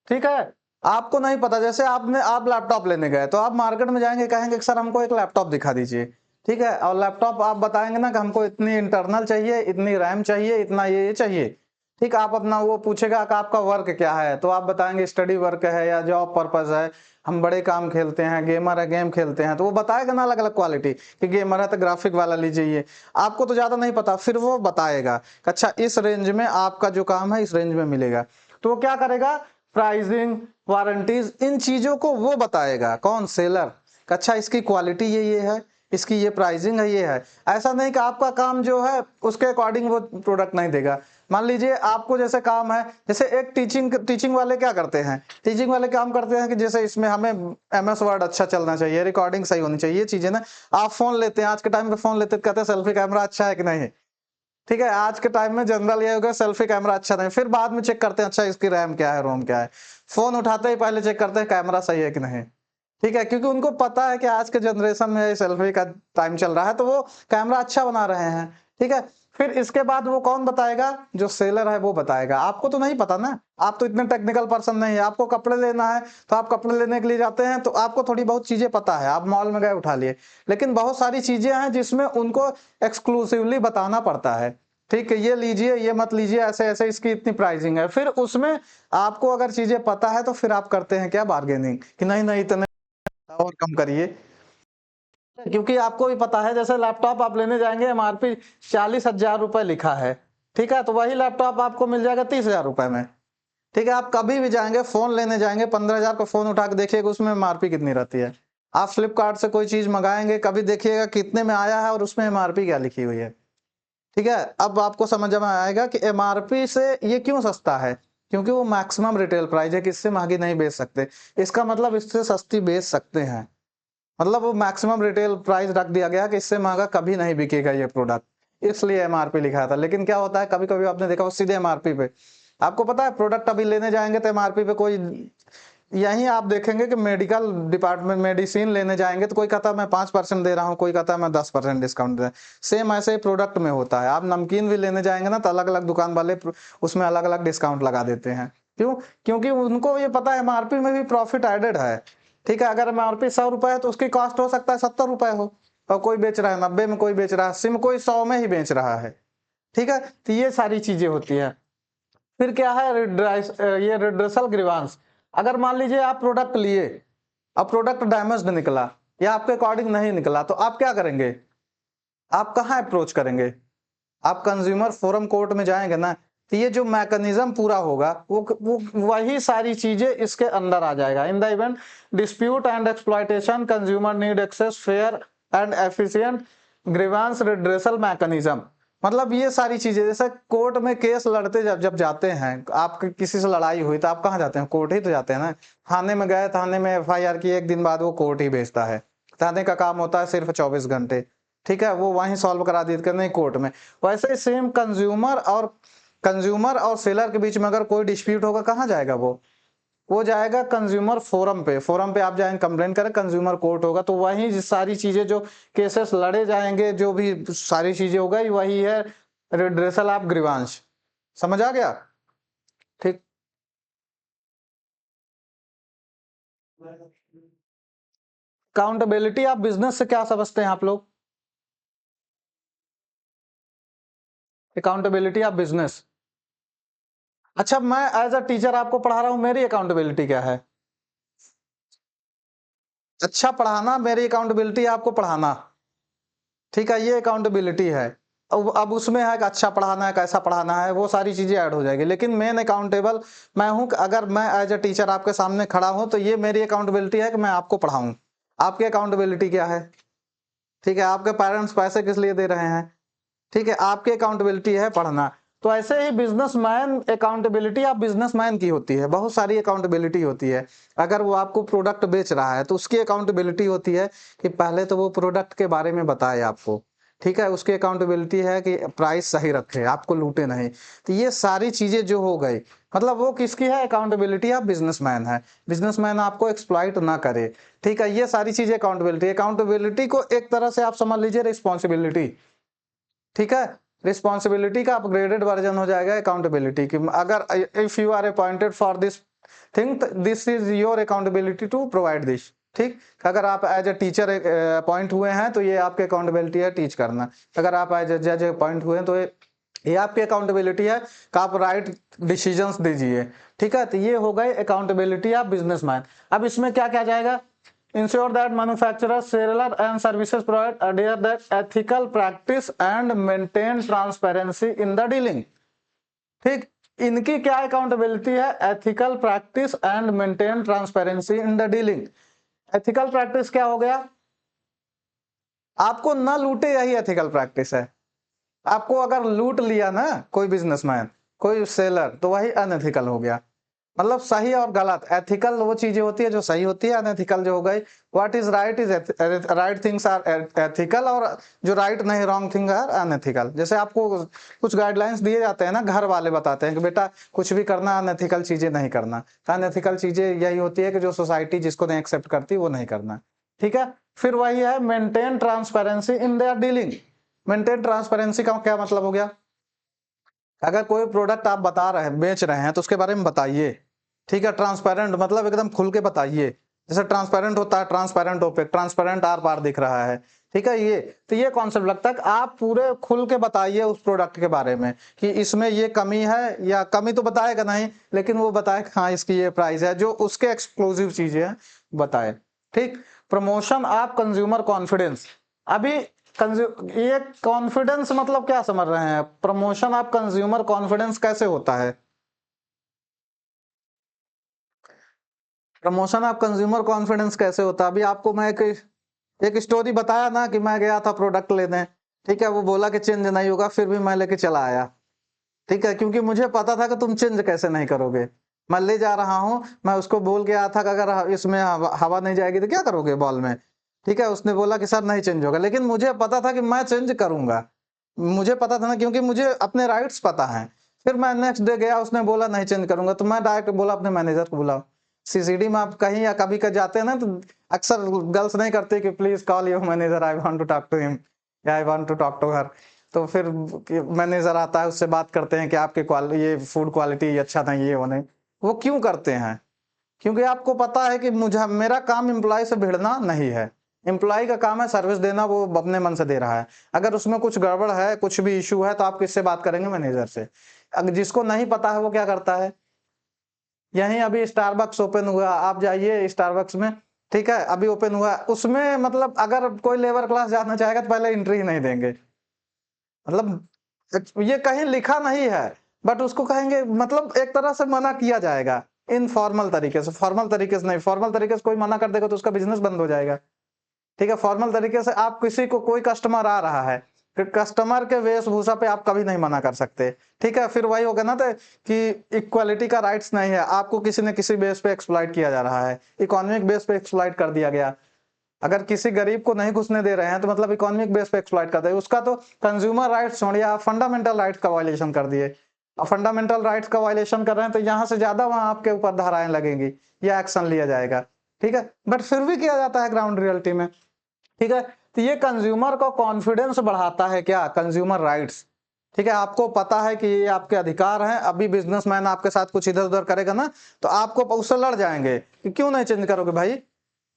S1: ठीक है, आपको नहीं पता। जैसे आप लैपटॉप लेने गए तो आप मार्केट में जाएंगे, कहेंगे कि सर हमको एक लैपटॉप दिखा दीजिए, ठीक है, और लैपटॉप आप बताएंगे ना कि हमको इतनी इंटरनल चाहिए, इतनी रैम चाहिए, इतना ये चाहिए, ठीक। आप अपना वो पूछेगा कि आपका वर्क क्या है, तो आप बताएंगे स्टडी वर्क है या जॉब पर्पज है, हम बड़े काम खेलते हैं, गेमर है गेम खेलते हैं, तो वो बताएगा ना अलग अलग क्वालिटी कि गेमर है तो ग्राफिक वाला लीजिए। ये आपको तो ज्यादा नहीं पता, फिर वो बताएगा कि अच्छा इस रेंज में आपका जो काम है इस रेंज में मिलेगा। तो वो क्या करेगा, प्राइसिंग, वारंटीज, इन चीजों को वो बताएगा, कौन, सेलर। अच्छा इसकी क्वालिटी ये है, इसकी ये प्राइसिंग है, ये है। ऐसा नहीं कि आपका काम जो है उसके अकॉर्डिंग वो प्रोडक्ट नहीं देगा। मान लीजिए आपको जैसे काम है, जैसे एक टीचिंग वाले क्या करते हैं, टीचिंग वाले काम करते हैं कि जैसे इसमें हमें MS वर्ड अच्छा चलना चाहिए, रिकॉर्डिंग सही होनी चाहिए, ये चीजें ना। आप फोन लेते हैं, आज के टाइम पे फोन लेते कहते हैं सेल्फी कैमरा अच्छा है कि नहीं, ठीक है, आज के टाइम में जनरल ये होगा सेल्फी कैमरा अच्छा नहीं, फिर बाद में चेक करते हैं अच्छा इसकी रैम क्या है, रोम क्या है। फोन उठाते ही पहले चेक करते हैं कैमरा सही है कि नहीं, ठीक है, क्योंकि उनको पता है कि आज के जनरेशन में सेल्फी का टाइम चल रहा है, तो वो कैमरा अच्छा बना रहे हैं, ठीक है। फिर इसके बाद वो कौन बताएगा, जो सेलर है वो बताएगा। आपको तो नहीं पता ना, आप तो इतने टेक्निकल पर्सन नहीं है। आपको कपड़े लेना है तो आप कपड़े लेने के लिए जाते हैं, तो आपको थोड़ी बहुत चीजें पता है, आप मॉल में गए उठा लिए, लेकिन बहुत सारी चीजें हैं जिसमें उनको एक्सक्लूसिवली बताना पड़ता है, ठीक है, ये लीजिए, ये मत लीजिए, ऐसे ऐसे इसकी इतनी प्राइसिंग है। फिर उसमें आपको अगर चीजें पता है तो फिर आप करते हैं क्या, बार्गेनिंग, कि नहीं नहीं इतने और कम करिए, क्योंकि आपको भी पता है जैसे लैपटॉप आप लेने जाएंगे MRP 40,000 रुपए लिखा है, ठीक है, तो वही लैपटॉप आपको मिल जाएगा 30,000 रुपए में, ठीक है। आप कभी भी जाएंगे फोन लेने जाएंगे, 15,000 का फोन उठा के देखिएगा उसमें MRP कितनी रहती है। आप फ्लिपकार्ट से कोई चीज मंगाएंगे, कभी देखिएगा कितने में आया है और उसमें MRP क्या लिखी हुई है, ठीक है। अब आपको समझ में आएगा कि MRP से ये क्यों सस्ता है, क्योंकि वो मैक्सिमम रिटेल प्राइस है कि इससे महंगी नहीं बेच सकते, इसका मतलब इससे सस्ती बेच सकते हैं, मतलब वो मैक्सिमम रिटेल प्राइस रख दिया गया कि इससे महंगा कभी नहीं बिकेगा ये प्रोडक्ट, इसलिए MRP लिखा था। लेकिन क्या होता है, कभी कभी आपने देखा वो सीधे MRP पे, आपको पता है प्रोडक्ट अभी लेने जाएंगे तो MRP पे कोई, यहीं आप देखेंगे कि मेडिकल डिपार्टमेंट मेडिसिन लेने जाएंगे तो कोई कहता है मैं 5% दे रहा हूँ, कोई कहता है मैं 10% डिस्काउंट दे रहा हूं। सेम ऐसे ही प्रोडक्ट में होता है, आप नमकीन भी लेने जाएंगे ना तो अलग अलग दुकान वाले उसमें अलग अलग डिस्काउंट लगा देते हैं। क्यों, क्योंकि उनको ये पता है MRP में भी प्रॉफिट एडेड है, ठीक है। अगर MRP 100 रुपए है तो उसकी कॉस्ट हो सकता है 70 रुपए हो, और कोई बेच रहा है 90 में, कोई बेच रहा है 80 में, कोई 100 में ही बेच रहा है, ठीक है। तो ये सारी चीजें होती है। फिर क्या है, ये रिड्रेसल ग्रीवांस। अगर मान लीजिए आप प्रोडक्ट लिए, अब प्रोडक्ट डैमेज्ड निकला, या आपके अकॉर्डिंग नहीं निकला, तो आप क्या करेंगे? आप कहाँ अप्रोच करेंगे? आप कंज्यूमर फोरम कोर्ट में जाएंगे ना, तो ये जो मैकेनिज्म पूरा होगा वो वही सारी चीजें इसके अंदर आ जाएगा। In the event dispute and exploitation consumer need access fair and efficient grievance redressal mechanism. मतलब ये सारी चीजें, जैसे कोर्ट में केस लड़ते जब जब जाते हैं, आपके किसी से लड़ाई हुई तो आप कहाँ जाते हैं? कोर्ट ही तो जाते हैं ना। थाने में गए, थाने में एफआईआर की, एक दिन बाद वो कोर्ट ही भेजता है। थाने का काम होता है सिर्फ 24 घंटे, ठीक है, वो वहीं सॉल्व करा देते नहीं कोर्ट में। वैसे सेम कंज्यूमर और सेलर के बीच में अगर कोई डिस्प्यूट होगा, कहाँ जाएगा वो जाएगा कंज्यूमर फोरम पे। फोरम पे आप जाएंगे, कंप्लेन करें, कंज्यूमर कोर्ट होगा, तो वही सारी चीजें जो केसेस लड़े जाएंगे, जो भी सारी चीजें होगा, वही है रिड्रेसल ऑफ ग्रीवांस। समझ आ गया? ठीक। अकाउंटेबिलिटी ऑफ बिजनेस से क्या समझते हैं आप लोग? Accountability of business. अच्छा, मैं एज अ टीचर आपको पढ़ा रहा हूं, मेरी अकाउंटेबिलिटी क्या है? अच्छा पढ़ाना, मेरी अकाउंटेबिलिटी आपको पढ़ाना, ठीक है, ये अकाउंटेबिलिटी है। अब उसमें है कि अच्छा पढ़ाना है, कैसा पढ़ाना है, वो सारी चीजें ऐड हो जाएगी, लेकिन मेन अकाउंटेबल मैं हूं। अगर मैं एज अ टीचर आपके सामने खड़ा हूं, तो ये मेरी अकाउंटेबिलिटी है कि मैं आपको पढ़ाऊं। आपकी अकाउंटेबिलिटी क्या है? ठीक है, आपके पेरेंट्स पैसे किस लिए दे रहे हैं? ठीक है, आपकी अकाउंटेबिलिटी है पढ़ना। तो ऐसे ही बिजनेसमैन, अकाउंटेबिलिटी आप बिजनेसमैन की होती है, बहुत सारी अकाउंटेबिलिटी होती है। अगर वो आपको प्रोडक्ट बेच रहा है, तो उसकी अकाउंटेबिलिटी होती है कि पहले तो वो प्रोडक्ट के बारे में बताए आपको, ठीक है, उसकी अकाउंटेबिलिटी है कि प्राइस सही रखे, आपको लूटे नहीं। तो ये सारी चीजें जो हो गई, मतलब वो किसकी है? अकाउंटेबिलिटी ऑफ बिजनेसमैन है। बिजनेसमैन आपको एक्सप्लॉइट ना करे, ठीक है, ये सारी चीजें अकाउंटेबिलिटी। अकाउंटेबिलिटी को एक तरह से आप समझ लीजिए रिस्पॉन्सिबिलिटी, ठीक है। रिस्पॉन्सिबिलिटी का अपग्रेडेड वर्जन हो जाएगा अकाउंटेबिलिटी की। अगर if you are appointed for this thing, this is your accountability to provide this, ठीक। अगर आप एज ए टीचर अपॉइंट हुए हैं, तो ये आपकी अकाउंटेबिलिटी है टीच करना। अगर आप एज ए जज अपॉइंट हुए हैं, तो ये आपकी अकाउंटेबिलिटी है कि आप राइट डिसीजंस दीजिए, ठीक है। तो ये हो गए अकाउंटेबिलिटी ऑफ बिजनेसमैन। अब इसमें क्या क्या जाएगा? Ensure that manufacturers, seller and services provide adhere that ethical practice and maintain transparency in the dealing, ठीक। इनकी क्या अकाउंटेबिलिटी है? Ethical practice and maintain transparency in the dealing. Ethical practice क्या हो गया? आपको ना लूटे, यही एथिकल प्रैक्टिस है। आपको अगर लूट लिया ना कोई बिजनेसमैन, कोई सेलर, तो वही अनएथिकल हो गया। मतलब सही और गलत, एथिकल वो चीजें होती है जो सही होती है, अनएथिकल जो हो गई। What is right is right things are ethical, और जो राइट नहीं, रॉन्ग थिंग आर अनएथिकल। जैसे आपको कुछ गाइडलाइंस दिए जाते हैं ना, घर वाले बताते हैं कि बेटा कुछ भी करना, अनएथिकल चीजें नहीं करना। अनएथिकल चीजें यही होती है कि जो सोसाइटी जिसको नहीं एक्सेप्ट करती, वो नहीं करना, ठीक है। फिर वही है maintain transparency in their dealing. Maintain transparency का क्या मतलब हो गया? अगर कोई प्रोडक्ट आप बता रहे हैं, बेच रहे हैं, तो उसके बारे में बताइए, ठीक है। ट्रांसपेरेंट मतलब एकदम खुल के बताइए। जैसे ट्रांसपेरेंट होता है, ट्रांसपेरेंट ओपेक, ट्रांसपेरेंट आर पार दिख रहा है, ठीक है। ये तो ये कॉन्सेप्ट लगता है कि आप पूरे खुल के बताइए उस प्रोडक्ट के बारे में कि इसमें ये कमी है, या कमी तो बताएगा नहीं, लेकिन वो बताए कि हाँ इसकी ये प्राइस है, जो उसके एक्सक्लूसिव चीजें हैं बताए, ठीक। Promotion of consumer confidence. अभी ये कॉन्फिडेंस मतलब क्या समझ रहे हैं? प्रमोशन ऑफ कंज्यूमर कॉन्फिडेंस कैसे होता है? प्रमोशन ऑफ कंज्यूमर कॉन्फिडेंस कैसे होता है? अभी आपको मैं एक स्टोरी बताया ना कि मैं गया था प्रोडक्ट लेने, ठीक है, वो बोला कि चेंज नहीं होगा, फिर भी मैं लेके चला आया, ठीक है, क्योंकि मुझे पता था कि तुम चेंज कैसे नहीं करोगे। मैं ले जा रहा हूं, मैं उसको बोल के आया था कि अगर इसमें हवा नहीं जाएगी तो क्या करोगे बॉल में, ठीक है। उसने बोला कि सर नहीं चेंज होगा, लेकिन मुझे पता था कि मैं चेंज करूंगा। मुझे पता था ना, क्योंकि मुझे अपने राइट्स पता है। फिर मैं नेक्स्ट डे गया, उसने बोला नहीं चेंज करूंगा, तो मैं डायरेक्ट बोला अपने मैनेजर को बुलाओ। सीसीडी में आप कहीं या कभी का जाते हैं ना, तो अक्सर गर्ल्स नहीं करते कि please call your manager, I want to talk to him, या I want to talk to her. तो फिर मैनेजर आता है, उससे बात करते हैं कि आपके ये फूड क्वालिटी अच्छा नहीं, ये होने। वो क्यों करते हैं? क्योंकि आपको पता है कि मुझे, मेरा काम एम्प्लॉय से भिड़ना नहीं है। एम्प्लॉय का काम है सर्विस देना, वो अपने मन से दे रहा है। अगर उसमें कुछ गड़बड़ है, कुछ भी इश्यू है, तो आप किससे बात करेंगे? मैनेजर से। अगर जिसको नहीं पता है वो क्या करता है? यहीं अभी स्टारबक्स ओपन हुआ, आप जाइए स्टारबक्स में, ठीक है, अभी ओपन हुआ उसमें, मतलब अगर कोई लेबर क्लास जाना चाहेगा तो पहले एंट्री ही नहीं देंगे। मतलब ये कहीं लिखा नहीं है, बट उसको कहेंगे, मतलब एक तरह से मना किया जाएगा इनफॉर्मल तरीके से, फॉर्मल तरीके से नहीं। फॉर्मल तरीके से कोई मना कर देगा तो उसका बिजनेस बंद हो जाएगा। ठीक है, फॉर्मल तरीके से आप किसी को, कोई कस्टमर आ रहा है, कस्टमर के वेशभूषा पे आप कभी नहीं मना कर सकते। ठीक है, फिर वही होगा ना तो कि इक्वालिटी का राइट्स नहीं है, आपको किसी न किसी बेस पे एक्सप्लॉइट किया जा रहा है, इकोनॉमिक बेस पे एक्सप्लॉइट कर दिया गया। अगर किसी गरीब को नहीं घुसने दे रहे हैं तो मतलब इकोनॉमिक बेस पे एक्सप्लॉइट कर दे, उसका तो कंज्यूमर राइट्स छोड़िए, आप फंडामेंटल राइट्स का वायलेशन कर दिए। और फंडामेंटल राइट्स का वायलेशन कर रहे हैं तो यहाँ से ज्यादा वहां आपके ऊपर धाराएं लगेंगी या एक्शन लिया जाएगा। ठीक है, बट फिर भी किया जाता है ग्राउंड रियलिटी में। ठीक है, तो ये कंज्यूमर का कॉन्फिडेंस बढ़ाता है क्या, कंज्यूमर राइट्स। ठीक है, आपको पता है कि ये आपके अधिकार हैं। अभी बिजनेसमैन आपके साथ कुछ इधर उधर करेगा ना तो आपको उससे लड़ जाएंगे कि क्यों नहीं चेंज करोगे भाई,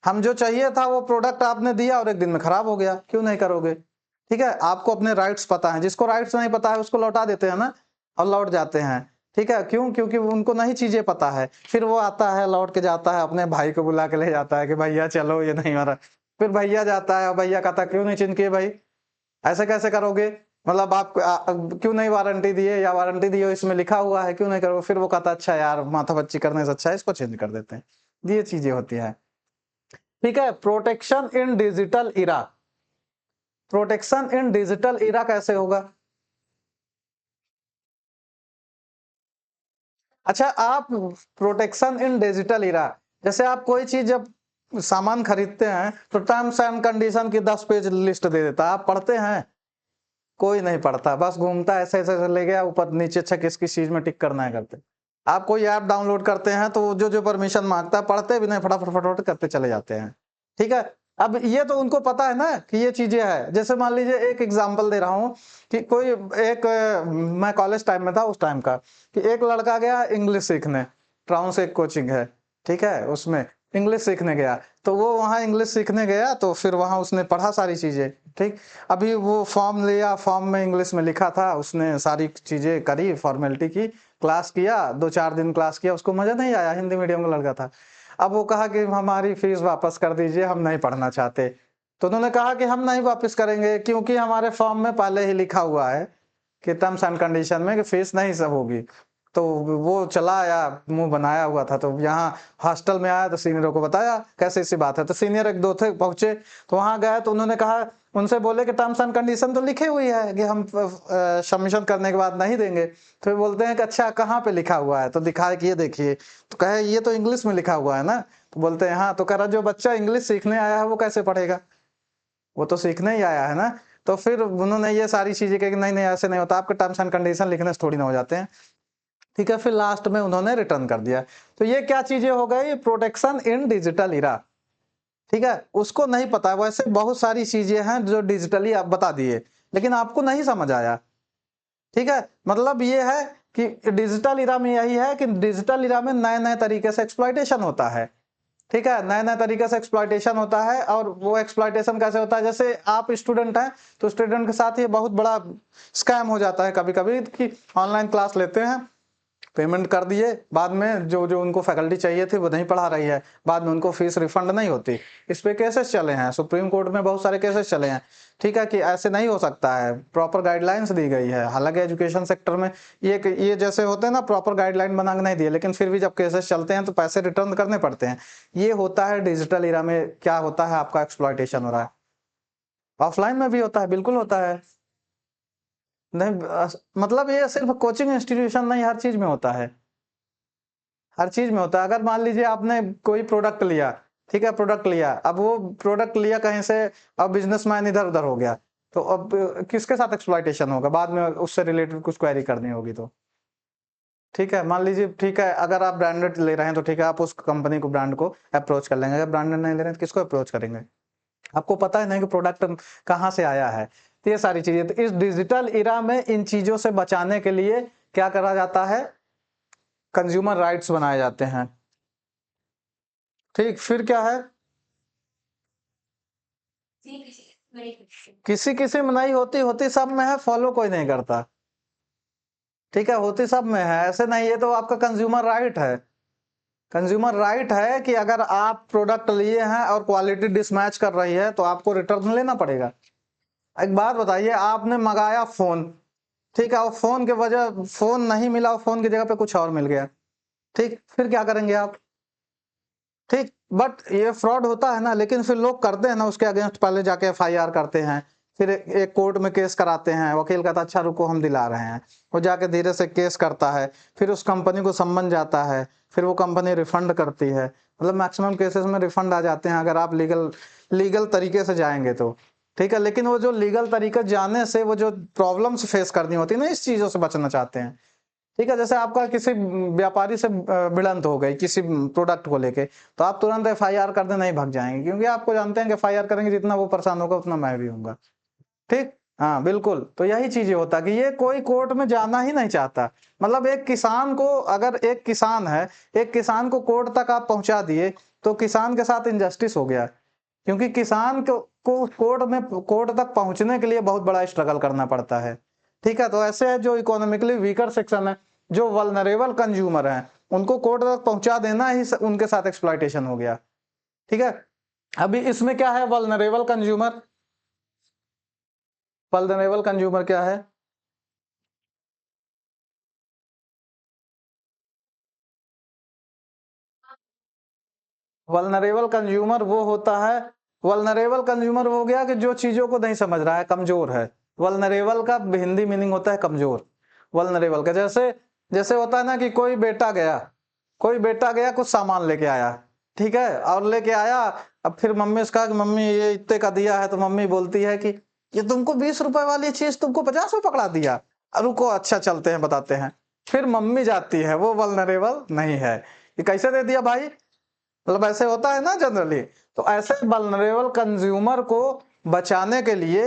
S1: हम जो चाहिए था वो प्रोडक्ट आपने दिया और एक दिन में खराब हो गया, क्यों नहीं करोगे। ठीक है, आपको अपने राइट्स पता है, जिसको राइट्स नहीं पता है उसको लौटा देते हैं ना, और लौट जाते हैं। ठीक है, क्यों, क्योंकि उनको नहीं चीजें पता है। फिर वो आता है, लौट के जाता है, अपने भाई को बुला के ले जाता है कि भैया चलो ये नहीं हो रहा। फिर भैया जाता है और भैया कहता क्यों नहीं चेंज किए भाई, ऐसे कैसे करोगे, मतलब आप क्यों नहीं वारंटी दिए, या वारंटी दिए इसमें लिखा हुआ है क्यों नहीं करोगे। फिर वो कहता अच्छा यार माथा बच्ची करने से अच्छा है इसको चेंज कर देते हैं। ये चीजें होती है। ठीक है, protection in digital era. Protection in digital era कैसे होगा। अच्छा, आप प्रोटेक्शन इन डिजिटल इरा, जैसे आप कोई चीज जब सामान खरीदते हैं तो टर्म्स एंड कंडीशन की 10 पेज लिस्ट दे देता है, आप पढ़ते हैं, कोई नहीं पढ़ता, बस घूमता ऐसे ऐसे ले गया ऊपर नीचे, अच्छा किस किस चीज में टिक करना है करते। आप कोई ऐप डाउनलोड करते हैं तो जो जो परमिशन मांगता है पढ़ते भी नहीं, फटाफट फटाफट करते चले जाते हैं। ठीक है, अब ये तो उनको पता है ना कि ये चीजें है। जैसे मान लीजिए एक एग्जांपल दे रहा हूँ कि कोई एक मैं कॉलेज टाइम में था उस टाइम का, कि एक लड़का गया इंग्लिश सीखने, ट्राउन से एक कोचिंग है, ठीक है, उसमें इंग्लिश सीखने गया। तो वो वहाँ इंग्लिश सीखने गया तो फिर वहाँ उसने पढ़ा सारी चीजें। ठीक, अभी वो फॉर्म लिया, फॉर्म में इंग्लिश में लिखा था, उसने सारी चीजें करी, फॉर्मेलिटी की, क्लास किया, 2-4 दिन क्लास किया, उसको मजा नहीं आया, हिंदी मीडियम का लड़का था। अब वो कहा कि हमारी फीस वापस कर दीजिए, हम नहीं पढ़ना चाहते। तो उन्होंने कहा कि हम नहीं वापस करेंगे क्योंकि हमारे फॉर्म में पहले ही लिखा हुआ है कि टर्म्स एंड कंडीशन में कि फीस नहीं सब होगी। तो वो चला आया, मुंह बनाया हुआ था, तो यहाँ हॉस्टल में आया तो सीनियरों को बताया कैसे ऐसी बात है। तो सीनियर एक दो थे पहुंचे, तो वहां गए तो उन्होंने कहा, उनसे बोले कि टर्म्स एंड कंडीशन तो लिखी हुई है कि हम सबमिशन करने के बाद नहीं देंगे। तो वे बोलते हैं कि अच्छा कहाँ पे लिखा हुआ है, तो दिखाए कि ये देखिए। तो कहे ये तो इंग्लिश में लिखा हुआ है ना। तो बोलते हैं हाँ। तो कह रहा जो बच्चा इंग्लिश सीखने आया है वो कैसे पढ़ेगा, वो तो सीखने ही आया है ना। तो फिर उन्होंने ये सारी चीजें कही कि नहीं नहीं ऐसे नहीं होता, आपके टर्म्स एंड कंडीशन लिखने से थोड़ी ना हो जाते हैं। ठीक है, फिर लास्ट में उन्होंने रिटर्न कर दिया। तो ये क्या चीजें हो गई, प्रोटेक्शन इन डिजिटल इरा। ठीक है, उसको नहीं पता, वैसे बहुत सारी चीजें हैं जो डिजिटली आप बता दिए लेकिन आपको नहीं समझ आया। ठीक है, मतलब ये है कि डिजिटल इरा में यही है कि डिजिटल इरा में नए नए तरीके से एक्सप्लॉइटेशन होता है। ठीक है, नए नए तरीके से एक्सप्लॉइटेशन होता है। और वो एक्सप्लॉइटेशन कैसे होता है, जैसे आप स्टूडेंट हैं तो स्टूडेंट के साथ ये बहुत बड़ा स्कैम हो जाता है कभी कभी, कि ऑनलाइन क्लास लेते हैं, पेमेंट कर दिए, बाद में जो जो उनको फैकल्टी चाहिए थी वो नहीं पढ़ा रही है, बाद में उनको फीस रिफंड नहीं होती। इस पे केसेस चले हैं, सुप्रीम कोर्ट में बहुत सारे केसेस चले हैं। ठीक है, कि ऐसे नहीं हो सकता है, प्रॉपर गाइडलाइंस दी गई है। हालांकि एजुकेशन सेक्टर में ये जैसे होते हैं ना, प्रॉपर गाइडलाइन बना के नहीं दिए, लेकिन फिर भी जब केसेस चलते हैं तो पैसे रिटर्न करने पड़ते हैं। ये होता है डिजिटल इरा में, क्या होता है आपका एक्सप्लॉइटेशन हो रहा है। ऑफलाइन में भी होता है, बिल्कुल होता है। नहीं मतलब ये सिर्फ कोचिंग इंस्टीट्यूशन नहीं, हर चीज में होता है, हर चीज में होता है। अगर मान लीजिए आपने कोई प्रोडक्ट लिया, ठीक है, प्रोडक्ट लिया, अब वो प्रोडक्ट लिया कहीं से, अब बिजनेसमैन इधर उधर हो गया, तो अब किसके साथ एक्सप्लॉइटेशन होगा, बाद में उससे रिलेटेड कुछ क्वेरी करनी होगी तो। ठीक है, मान लीजिए, ठीक है, अगर आप ब्रांडेड ले रहे हैं तो ठीक है, आप उस कंपनी को, ब्रांड को अप्रोच कर लेंगे। अगर ब्रांडेड नहीं ले रहे हैं तो किसको अप्रोच करेंगे, आपको पता है नहीं कि प्रोडक्ट कहाँ से आया है। तो ये सारी चीजें, तो इस डिजिटल इरा में इन चीजों से बचाने के लिए क्या करा जाता है, कंज्यूमर राइट्स बनाए जाते हैं। ठीक, फिर क्या है, किसी किसी में नहीं होती, होती सब में है, फॉलो कोई नहीं करता। ठीक है, होती सब में है, ऐसे नहीं, ये तो आपका कंज्यूमर राइट है। कंज्यूमर राइट है कि अगर आप प्रोडक्ट लिए हैं और क्वालिटी डिसमैच कर रही है तो आपको रिटर्न लेना पड़ेगा। एक बात बताइए, आपने मंगाया फोन, ठीक है, और फोन के वजह फोन नहीं मिला, फोन की जगह पे कुछ और मिल गया, ठीक, फिर क्या करेंगे आप? ठीक, बट ये फ्रॉड होता है ना, लेकिन फिर लोग करते हैं ना, उसके अगेंस्ट पहले जाके एफआईआर करते हैं, फिर एक कोर्ट में केस कराते हैं, वकील कहता अच्छा रुको हम दिला रहे हैं, वो जाके धीरे से केस करता है, फिर उस कंपनी को सम्मन जाता है, फिर वो कंपनी रिफंड करती है, मतलब मैक्सिमम केसेस में रिफंड आ जाते हैं अगर आप लीगल तरीके से जाएंगे तो, ठीक है। लेकिन वो जो लीगल तरीके जाने से वो जो प्रॉब्लम्स फेस करनी होती है ना, इस चीजों से बचना चाहते हैं, ठीक है। जैसे आपका किसी व्यापारी से भिड़ंत हो गई किसी प्रोडक्ट को लेके, तो आप तुरंत एफआईआर करने नहीं भाग जाएंगे, क्योंकि आपको जानते हैं कि एफआईआर करेंगे जितना वो परेशान होगा उतना मैं भी हूँगा, ठीक। हाँ बिल्कुल, तो यही चीजें होता है कि ये कोई कोर्ट में जाना ही नहीं चाहता। मतलब एक किसान को, अगर एक किसान है, एक किसान को कोर्ट तक आप पहुंचा दिए तो किसान के साथ इनजस्टिस हो गया, क्योंकि किसान को कोर्ट तक पहुंचने के लिए बहुत बड़ा स्ट्रगल करना पड़ता है, ठीक है। तो ऐसे है जो इकोनॉमिकली वीकर सेक्शन है, जो वल्नरेबल कंज्यूमर हैं, उनको कोर्ट तक पहुंचा देना ही उनके साथ एक्सप्लॉयटेशन हो गया, ठीक है। अभी इसमें क्या है, वल्नरेबल कंज्यूमर, वल्नरेबल कंज्यूमर क्या है? वल्नरेबल कंज्यूमर वो होता है, वल्नरेबल कंज्यूमर हो गया कि जो चीजों को नहीं समझ रहा है, कमजोर है। वल्नरेबल का हिंदी मीनिंग होता है कमजोर। वल्नरेबल का जैसे जैसे होता है ना कि कोई बेटा गया कुछ सामान लेके आया, ठीक है, और लेके आया, अब फिर मम्मी से कहा कि मम्मी ये इतने का दिया है, तो मम्मी बोलती है कि ये तुमको 20 रुपए वाली चीज तुमको 50 में पकड़ा दिया, रुको अच्छा चलते हैं बताते हैं, फिर मम्मी जाती है, वो वल्नरेबल नहीं है। ये कैसे दे दिया भाई, मतलब ऐसे होता है ना जनरली। तो ऐसे वल्नरेबल कंज्यूमर को बचाने के लिए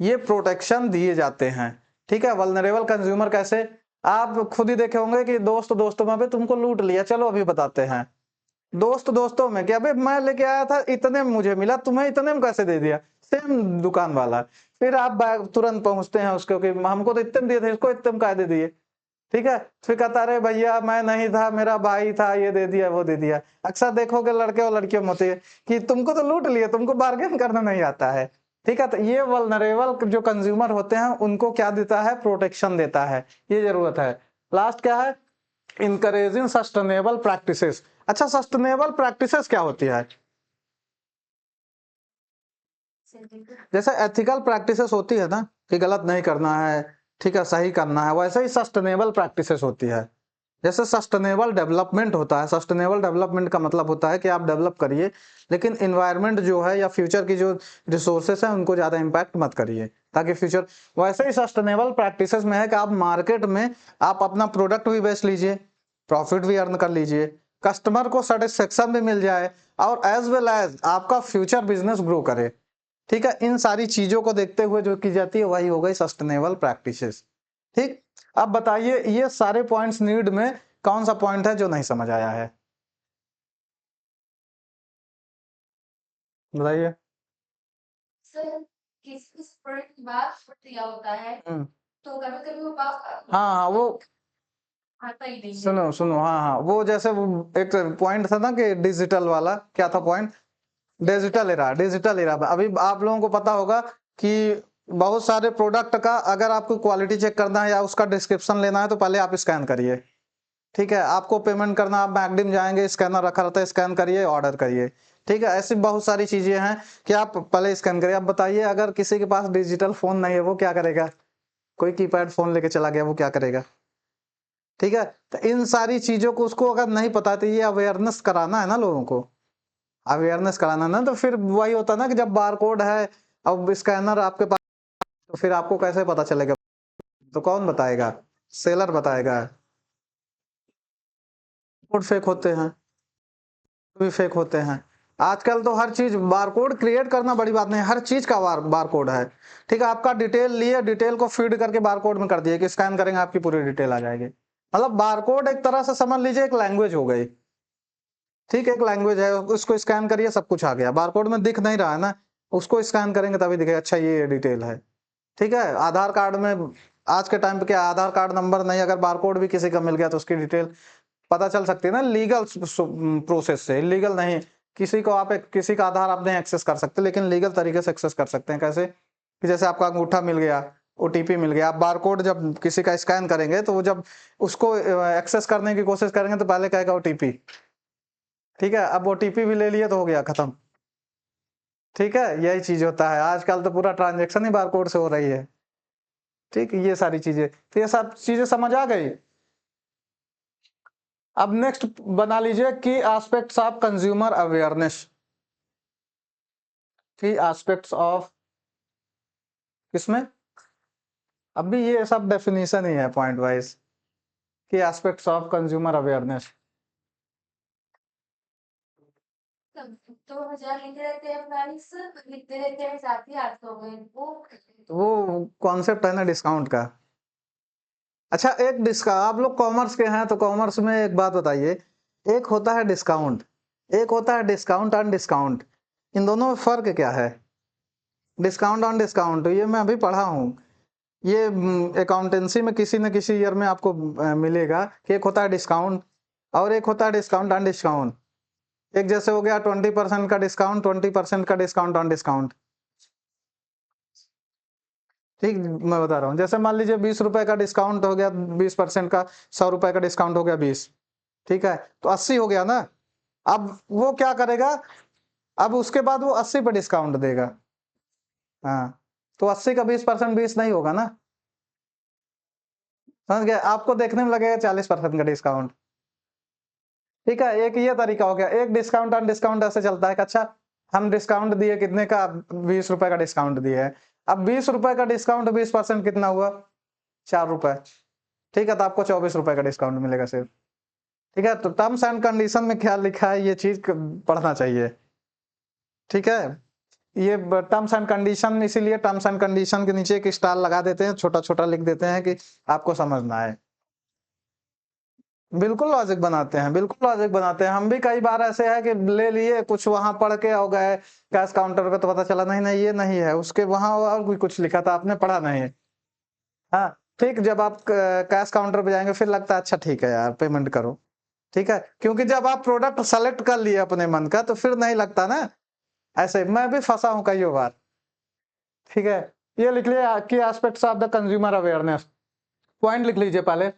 S1: ये प्रोटेक्शन दिए जाते हैं, ठीक है। वल्नरेबल कंज्यूमर कैसे, आप खुद ही देखे होंगे कि दोस्तों में भी तुमको लूट लिया, चलो अभी बताते हैं। दोस्तों में क्या, भाई मैं लेके आया था इतने में मुझे मिला, तुम्हें इतने में कैसे दे दिया, सेम दुकान वाला। फिर आप तुरंत पहुंचते हैं उसको कि हमको तो इतने में दिए थे, इसको इतने में काहे दे दिए, ठीक है। फिर कहता अरे भैया मैं नहीं था, मेरा भाई था, ये दे दिया वो दे दिया। अक्सर देखोगे लड़के और लड़कियों में होती है कि तुमको तो लूट लिए, तुमको बार्गेन करना नहीं आता है, ठीक है। तो ये वल्नरेबल जो कंज्यूमर होते हैं उनको क्या देता है, प्रोटेक्शन देता है, ये जरूरत है। लास्ट क्या है, इंकरेजिंग सस्टेनेबल प्रैक्टिसेस। अच्छा, सस्टेनेबल प्रैक्टिसेस क्या होती है? जैसे एथिकल प्रैक्टिसेस होती है ना कि गलत नहीं करना है, ठीक है, सही करना है, वैसे ही सस्टेनेबल प्रैक्टिसेस होती है। जैसे सस्टेनेबल डेवलपमेंट होता है, सस्टेनेबल डेवलपमेंट का मतलब होता है कि आप डेवलप करिए, लेकिन इन्वायरमेंट जो है या फ्यूचर की जो रिसोर्सेस हैं उनको ज्यादा इम्पैक्ट मत करिए, ताकि फ्यूचर। वैसे ही सस्टेनेबल प्रैक्टिसेस में है कि आप मार्केट में आप अपना प्रोडक्ट भी बेच लीजिए, प्रॉफिट भी अर्न कर लीजिए, कस्टमर को सेटिस्फेक्शन भी मिल जाए, और एज वेल एज आपका फ्यूचर बिजनेस ग्रो करे, ठीक है। इन सारी चीजों को देखते हुए जो की जाती है वही हो गई सस्टेनेबल प्रैक्टिसेस, ठीक। अब बताइए ये सारे पॉइंट्स नीड में कौन सा पॉइंट है जो नहीं समझ आया है, बताइए।
S2: सर किस प्रोडक्ट की बात दिया होता है तो कभी कभी वो
S1: हाँ हाँ वो
S2: आता ही नहीं है।
S1: सुनो सुनो, हाँ हाँ, वो जैसे वो एक पॉइंट था ना कि डिजिटल वाला, क्या था पॉइंट, डिजिटल एरा। अभी आप लोगों को पता होगा कि बहुत सारे प्रोडक्ट का अगर आपको क्वालिटी चेक करना है या उसका डिस्क्रिप्शन लेना है तो पहले आप स्कैन करिए, ठीक है। आपको पेमेंट करना, आप मैकडिम जाएंगे, स्कैनर रखा रहता है, स्कैन करिए ऑर्डर करिए, ठीक है। ऐसी बहुत सारी चीजें हैं कि आप पहले स्कैन करिए। अब बताइए अगर किसी के पास डिजिटल फोन नहीं है वो क्या करेगा, कोई कीपैड फोन लेके चला गया वो क्या करेगा, ठीक है। तो इन सारी चीजों को उसको अगर नहीं पता तो ये अवेयरनेस कराना है ना लोगों को, अवेयरनेस कराना ना, तो फिर वही होता है ना कि जब बारकोड है, अब स्कैनर आपके पास, तो फिर आपको कैसे पता चलेगा, तो कौन बताएगा, सेलर बताएगा। कोड फेक होते हैं, भी फेक होते हैं। आजकल तो हर चीज बारकोड क्रिएट करना बड़ी बात नहीं, हर चीज का बारकोड है, ठीक है। आपका डिटेल लिए, डिटेल को फीड करके बारकोड में कर दिए कि स्कैन करेंगे आपकी पूरी डिटेल आ जाएगी। मतलब बारकोड एक तरह से समझ लीजिए एक लैंग्वेज हो गई, ठीक है, एक लैंग्वेज है, उसको स्कैन करिए सब कुछ आ गया। बारकोड में दिख नहीं रहा है ना, उसको स्कैन करेंगे तभी दिखेगा अच्छा ये डिटेल है, ठीक है। आधार कार्ड में आज के टाइम पे क्या, आधार कार्ड नंबर नहीं, अगर बारकोड भी किसी का मिल गया तो उसकी डिटेल पता चल सकती है ना लीगल प्रोसेस से, इलीगल नहीं। किसी को आप किसी का आधार आप नहीं एक्सेस कर सकते, लेकिन लीगल तरीके से एक्सेस कर सकते हैं। कैसे कि जैसे आपका अंगूठा मिल गया, ओटीपी मिल गया, आप बारकोड जब किसी का स्कैन करेंगे तो वो जब उसको एक्सेस करने की कोशिश करेंगे तो पहले कहेगा ओटीपी, ठीक है। अब ओटीपी भी ले लिए तो हो गया खत्म, ठीक है। यही चीज होता है आजकल, तो पूरा ट्रांजेक्शन ही बारकोड से हो रही है, ठीक। ये सारी चीजें, तो ये सब चीजें समझ आ गई। अब नेक्स्ट बना लीजिए की एस्पेक्ट्स ऑफ कंज्यूमर अवेयरनेस, की एस्पेक्ट्स ऑफ किसमें, अभी ये सब डेफिनेशन ही है पॉइंट वाइज, की एस्पेक्ट्स ऑफ कंज्यूमर अवेयरनेस।
S2: 2000 लिख रहे थे, प्राइस लिखते रहते हैं, साथ ही 8 हो गए
S1: वो कॉन्सेप्ट है ना डिस्काउंट का। अच्छा एक डिस्काउंट, आप लोग कॉमर्स के हैं तो कॉमर्स में एक बात बताइए, एक होता है डिस्काउंट, एक होता है डिस्काउंट ऑन डिस्काउंट, इन दोनों में फर्क क्या है? डिस्काउंट ऑन डिस्काउंट ये मैं अभी पढ़ा हूँ, ये अकाउंटेंसी में किसी न किसी ईयर में आपको मिलेगा कि एक होता है डिस्काउंट और एक होता है डिस्काउंट ऑन डिस्काउंट। एक जैसे हो गया 20% का डिस्काउंट, 20% का डिस्काउंट ऑन डिस्काउंट, ठीक। मैं बता रहा हूँ, जैसे मान लीजिए 20 रुपए का डिस्काउंट हो गया 20% का, 100 रुपए का डिस्काउंट हो गया 20, ठीक है, तो 80 हो गया ना। अब वो क्या करेगा, अब उसके बाद वो 80 पे डिस्काउंट देगा, हाँ। तो 80 का 20% 20 नहीं होगा ना, समझ गए? आपको देखने में लगेगा 40% का डिस्काउंट, ठीक है। एक ये तरीका हो गया। एक डिस्काउंट ऑन डिस्काउंट ऐसे चलता है कि अच्छा हम डिस्काउंट दिए कितने का, 20 रुपए का डिस्काउंट दिए है। अब 20 रुपए का डिस्काउंट 20% कितना हुआ, 4 रुपए, ठीक है। तो आपको 24 रुपए का डिस्काउंट मिलेगा सिर्फ, ठीक है। तो टर्म्स एंड कंडीशन में क्या लिखा है ये चीज पढ़ना चाहिए, ठीक है। ये टर्म्स एंड कंडीशन, इसीलिए टर्म्स एंड कंडीशन के नीचे एक स्टार लगा देते हैं, छोटा छोटा लिख देते हैं कि आपको समझना है। बिल्कुल लॉजिक बनाते हैं, बिल्कुल लॉजिक बनाते हैं। हम भी कई बार ऐसे है कि ले लिए कुछ, वहां पढ़ के हो गए कैश काउंटर पे तो पता चला नहीं नहीं ये नहीं है, उसके वहां और भी कुछ लिखा था, आपने पढ़ा नहीं है। हाँ ठीक, जब आप कैश काउंटर पे जाएंगे फिर लगता है अच्छा ठीक है यार पेमेंट करो, ठीक है। क्योंकि जब आप प्रोडक्ट सेलेक्ट कर लिए अपने मन का तो फिर नहीं लगता ना। ऐसे मैं भी फंसा हूं कई बार, ठीक है। ये लिख लिया कि aspects of the consumer awareness, point लिख लीजिए पहले।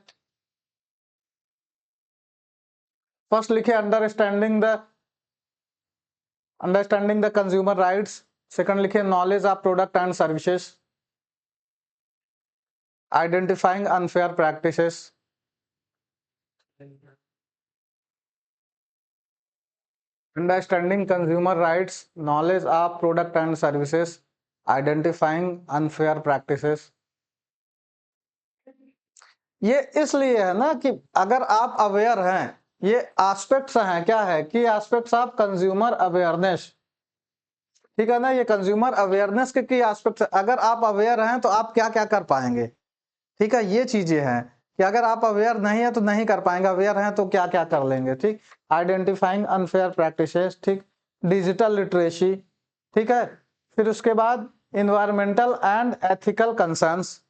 S1: फर्स्ट लिखिए understanding the consumer rights, second लिखिए knowledge of product and services, identifying unfair practices, understanding consumer rights, knowledge of product and services, identifying unfair practices. ये इसलिए है ना कि अगर आप अवेयर हैं, ये एस्पेक्ट्स हैं, क्या है कि एस्पेक्ट्स ऑफ कंज्यूमर अवेयरनेस, ठीक है ना। ये कंज्यूमर अवेयरनेस के एस्पेक्ट्स, अगर आप अवेयर हैं तो आप क्या क्या कर पाएंगे, ठीक है। ये चीजें हैं कि अगर आप अवेयर नहीं है तो नहीं कर पाएंगे, अवेयर हैं तो क्या क्या कर लेंगे, ठीक। आइडेंटिफाइंग अनफेयर प्रैक्टिसेस, ठीक। डिजिटल लिटरेसी, ठीक है। फिर उसके बाद environmental and ethical concerns,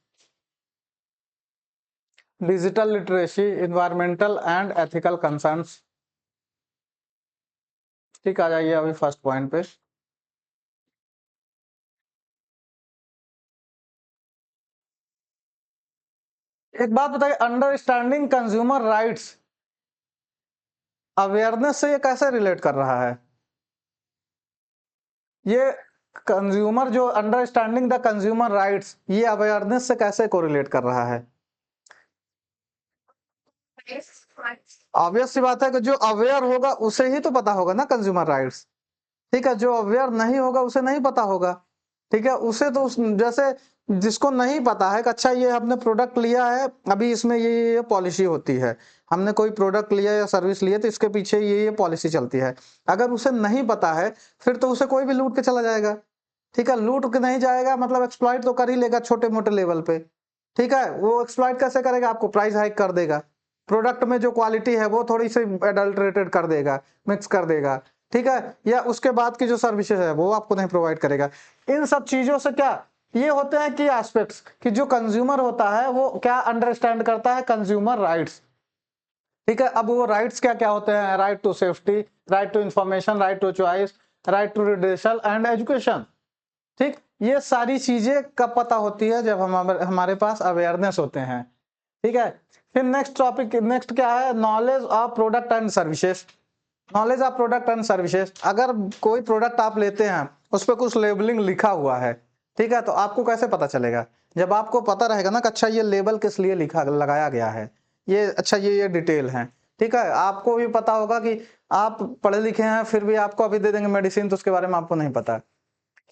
S1: digital literacy, environmental and ethical concerns, ठीक। आ जाइए अभी फर्स्ट पॉइंट पे। एक बात बताइए, अंडरस्टैंडिंग कंज्यूमर राइट्स अवेयरनेस से ये कैसे रिलेट कर रहा है? ये कंज्यूमर जो अंडरस्टैंडिंग द कंज्यूमर राइट्स, ये अवेयरनेस से कैसे कोरिलेट कर रहा है? ऑब्वियस सी बात है कि जो अवेयर होगा उसे ही तो पता होगा ना कंज्यूमर राइट्स, ठीक है। जो अवेयर नहीं होगा उसे नहीं पता होगा, ठीक है। उसे तो जैसे जिसको नहीं पता है कि अच्छा ये हमने प्रोडक्ट लिया है, अभी इसमें ये पॉलिसी होती है, हमने कोई प्रोडक्ट लिया या सर्विस लिया तो इसके पीछे ये पॉलिसी चलती है, अगर उसे नहीं पता है फिर तो उसे कोई भी लूट के चला जाएगा, ठीक है। लूट के नहीं जाएगा मतलब एक्सप्लॉइट तो कर ही लेगा छोटे मोटे लेवल पे, ठीक है। वो एक्सप्लॉइट कैसे करेगा, आपको प्राइस हाइक कर देगा, प्रोडक्ट में जो क्वालिटी है वो थोड़ी सी एडल्टरेटेड कर देगा, मिक्स कर देगा, ठीक है। या उसके बाद की जो सर्विसेज है वो आपको नहीं प्रोवाइड करेगा। इन सब चीजों से क्या ये होते हैं कि एस्पेक्ट्स कि जो कंज्यूमर होता है वो क्या अंडरस्टैंड करता है, कंज्यूमर राइट्स, ठीक है। अब वो राइट्स क्या क्या होते हैं, right to safety, right to information, right to choice, right to redressal and education. ठीक, ये सारी चीजें कब पता होती है, जब हमारे पास अवेयरनेस होते हैं। ठीक है। फिर नेक्स्ट टॉपिक, नेक्स्ट क्या है, knowledge of product and services. Knowledge of product and services, अगर कोई प्रोडक्ट आप लेते हैं उस पर कुछ लेबलिंग लिखा हुआ है, ठीक है, तो आपको कैसे पता चलेगा, जब आपको पता रहेगा ना कि अच्छा ये लेबल किस लिए लिखा लगाया गया है, ये अच्छा ये डिटेल है। ठीक है, आपको भी पता होगा कि आप पढ़े लिखे हैं फिर भी आपको अभी दे देंगे मेडिसिन तो उसके बारे में आपको नहीं पता,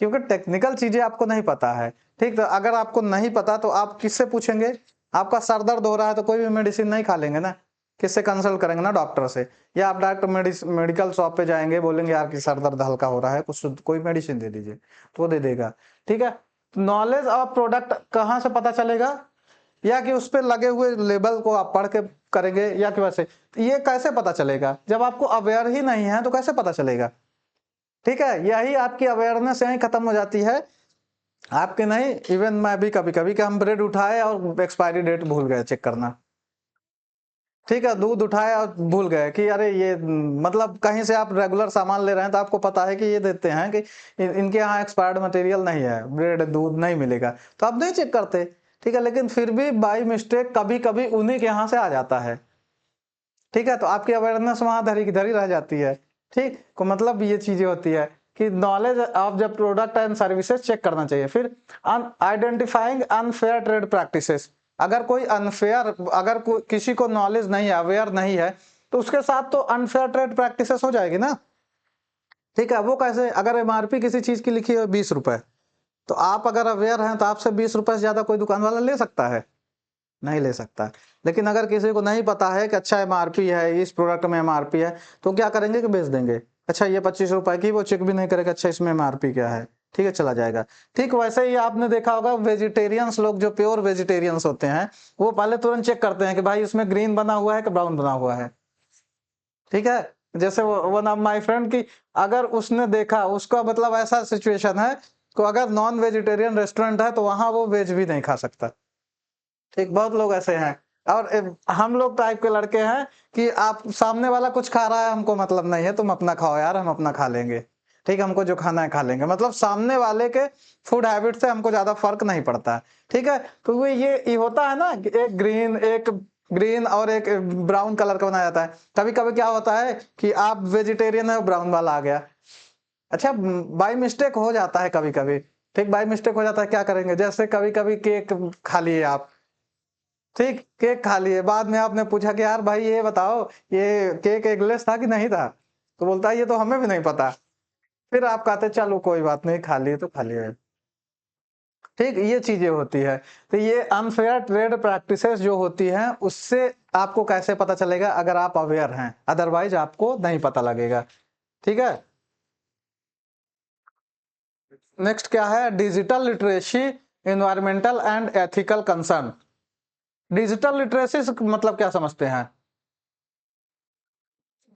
S1: क्योंकि टेक्निकल चीजें आपको नहीं पता है। ठीक, तो अगर आपको नहीं पता तो आप किससे पूछेंगे, आपका सर दर्द हो रहा है तो कोई भी मेडिसिन नहीं खा लेंगे ना, किससे कंसल्ट करेंगे ना, डॉक्टर से, या आप डायरेक्ट मेडिकल शॉप पे जाएंगे, बोलेंगे यार कि सर दर्द हल्का हो रहा है, कुछ कोई मेडिसिन दे दीजिए तो वो दे देगा। ठीक है, नॉलेज ऑफ प्रोडक्ट कहाँ से पता चलेगा, या कि उस पर लगे हुए लेबल को आप पढ़ के करेंगे, या कि वैसे, तो ये कैसे पता चलेगा, जब आपको अवेयर ही नहीं है तो कैसे पता चलेगा। ठीक है, यही आपकी अवेयरनेस यही खत्म हो जाती है आपके, नहीं, इवन मैं भी कभी कभी कि हम ब्रेड उठाए और एक्सपायरी डेट भूल गए चेक करना। ठीक है, दूध उठाए और भूल गए कि अरे ये मतलब कहीं से आप रेगुलर सामान ले रहे हैं तो आपको पता है कि ये देते हैं कि इनके यहाँ एक्सपायर्ड मटेरियल नहीं है, ब्रेड दूध नहीं मिलेगा, तो आप नहीं चेक करते। ठीक है, लेकिन फिर भी बाई मिस्टेक कभी कभी उन्हीं के यहाँ से आ जाता है। ठीक है, तो आपकी अवेयरनेस वहां धरी की धरी रह जाती है। ठीक, को मतलब ये चीजें होती है कि knowledge of the product and services check करना चाहिए। फिर आइडेंटिफाइंग अनफेयर ट्रेड प्रैक्टिसेस, अगर कोई अनफेयर, अगर किसी को नॉलेज नहीं है, अवेयर नहीं है, तो उसके साथ तो अनफेयर ट्रेड प्रैक्टिसेस हो जाएगी ना। ठीक है, वो कैसे, अगर एमआरपी किसी चीज की लिखी है 20 रुपए, तो आप अगर अवेयर हैं तो आपसे 20 रुपए से ज्यादा कोई दुकान वाला ले सकता है, नहीं ले सकता। लेकिन अगर किसी को नहीं पता है कि अच्छा एमआरपी है, इस प्रोडक्ट में एमआरपी है, तो क्या करेंगे कि बेच देंगे, अच्छा ये 25 रुपए की, वो चेक भी नहीं करेगा अच्छा इसमें एमआरपी क्या है, ठीक है, चला जाएगा। ठीक वैसे ही आपने देखा होगा वेजिटेरियंस लोग, जो प्योर वेजिटेरियंस होते हैं, वो पहले तुरंत चेक करते हैं कि भाई उसमें ग्रीन बना हुआ है कि ब्राउन बना हुआ है। ठीक है, जैसे वन ऑफ माय फ्रेंड की, अगर उसने देखा, उसका मतलब ऐसा सिचुएशन है कि अगर नॉन वेजिटेरियन रेस्टोरेंट है तो वहां वो वेज भी नहीं खा सकता। ठीक, बहुत लोग ऐसे हैं। और हम लोग टाइप के लड़के हैं कि आप सामने वाला कुछ खा रहा है हमको मतलब नहीं है, तुम अपना खाओ यार, हम अपना खा लेंगे। ठीक, हमको जो खाना है खा लेंगे, मतलब सामने वाले के फूड हैबिट से हमको ज्यादा फर्क नहीं पड़ता। ठीक है, तो वो ये होता है ना कि एक ग्रीन और एक ब्राउन कलर का बनाया जाता है। कभी कभी क्या होता है कि आप वेजिटेरियन है, ब्राउन वाला आ गया, अच्छा बाय मिस्टेक हो जाता है कभी कभी। ठीक, बाय मिस्टेक हो जाता है, क्या करेंगे, जैसे कभी कभी केक खा लिए आप, ठीक, केक खा लिए, बाद में आपने पूछा कि यार भाई ये बताओ ये केक एगलेस था कि नहीं था, तो बोलता है ये तो हमें भी नहीं पता। फिर आप कहते चलो कोई बात नहीं, खा लिए तो खा लिए। ठीक, ये चीजें होती है। तो ये अनफेयर ट्रेड प्रैक्टिसेस जो होती हैं, उससे आपको कैसे पता चलेगा, अगर आप अवेयर हैं, अदरवाइज आपको नहीं पता लगेगा। ठीक है, नेक्स्ट क्या है, digital literacy, environmental and ethical concern. Digital literacy से मतलब क्या समझते हैं,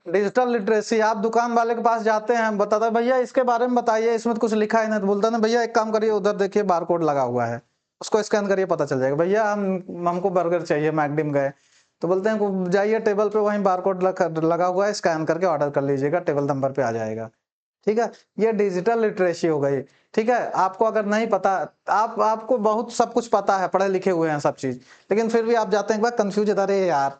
S1: डिजिटल लिटरेसी, आप दुकान वाले के पास जाते हैं, बताता है भैया इसके बारे में बताइए, इसमें तो कुछ लिखा है ना, तो बोलता है ना भैया एक काम करिए, उधर देखिए बार कोड लगा हुआ है, उसको स्कैन करिए पता चल जाएगा। भैया हमको बर्गर चाहिए, मैकडिम गए तो बोलते हैं जाइए टेबल पे, वहीं बार कोड लगा हुआ है, स्कैन करके ऑर्डर कर लीजिएगा, टेबल नंबर पे आ जाएगा। ठीक है, ये डिजिटल लिटरेसी हो गई। ठीक है, आपको अगर नहीं पता, आपको बहुत सब कुछ पता है, पढ़े लिखे हुए हैं सब चीज, लेकिन फिर भी आप जाते हैं एक बार कंफ्यूज, अरे यार,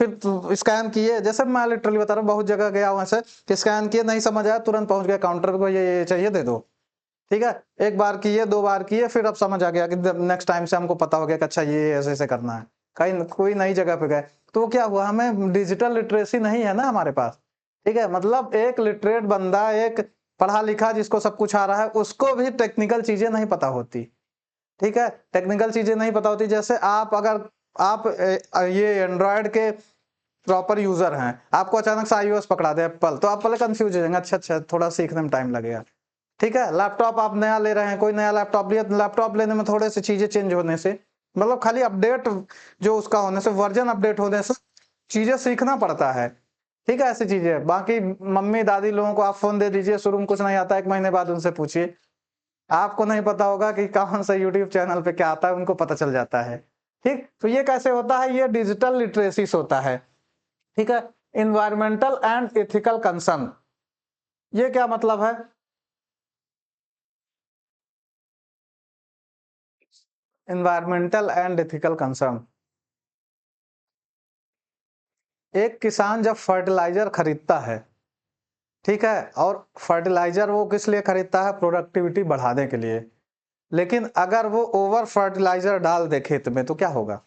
S1: फिर स्कैन किए, जैसे मैं लिटरली बता रहा हूँ, बहुत जगह गया वहां से कि स्कैन किए नहीं समझ आया, तुरंत पहुंच गया काउंटर पे, ये चाहिए दे दो। ठीक है, एक बार किए, दो बार किए, फिर अब समझ आ गया कि नेक्स्ट टाइम से हमको पता हो गया कि अच्छा ये ऐसे ऐसे करना है। कहीं कोई नई जगह पे गए तो क्या हुआ, हमें डिजिटल लिटरेसी नहीं है ना हमारे पास। ठीक है, मतलब एक लिटरेट बंदा, एक पढ़ा लिखा जिसको सब कुछ आ रहा है, उसको भी टेक्निकल चीजें नहीं पता होती। ठीक है, टेक्निकल चीजें नहीं पता होती, जैसे आप अगर आप ये एंड्रॉयड के प्रॉपर यूजर हैं, आपको अचानक से iOS पकड़ा दे एप्पल, तो आप पहले कंफ्यूज हो जाएंगे, अच्छा अच्छा थोड़ा सीखने में टाइम लगेगा। ठीक है, लैपटॉप आप नया ले रहे हैं, कोई नया लैपटॉप लिया, लैपटॉप लेने में थोड़े से चीजें चेंज होने से, मतलब खाली अपडेट जो उसका होने से, वर्जन अपडेट होने से चीजें सीखना पड़ता है। ठीक है, ऐसी चीजें, बाकी मम्मी दादी लोगों को आप फोन दे दीजिए, शुरू में कुछ नहीं आता, 1 महीने बाद उनसे पूछिए, आपको नहीं पता होगा कि कौन सा यूट्यूब चैनल पे क्या आता है, उनको पता चल जाता है। ठीक, तो ये कैसे होता है, ये डिजिटल लिटरेसी होता है। ठीक है। इन्वायरमेंटल एंड एथिकल कंसर्न, ये क्या मतलब है? इन्वायरमेंटल एंड एथिकल कंसर्न, एक किसान जब फर्टिलाइजर खरीदता है, ठीक है, और फर्टिलाइजर वो किस लिए खरीदता है? प्रोडक्टिविटी बढ़ाने के लिए। लेकिन अगर वो ओवर फर्टिलाइजर डाल दे खेत में तो क्या होगा?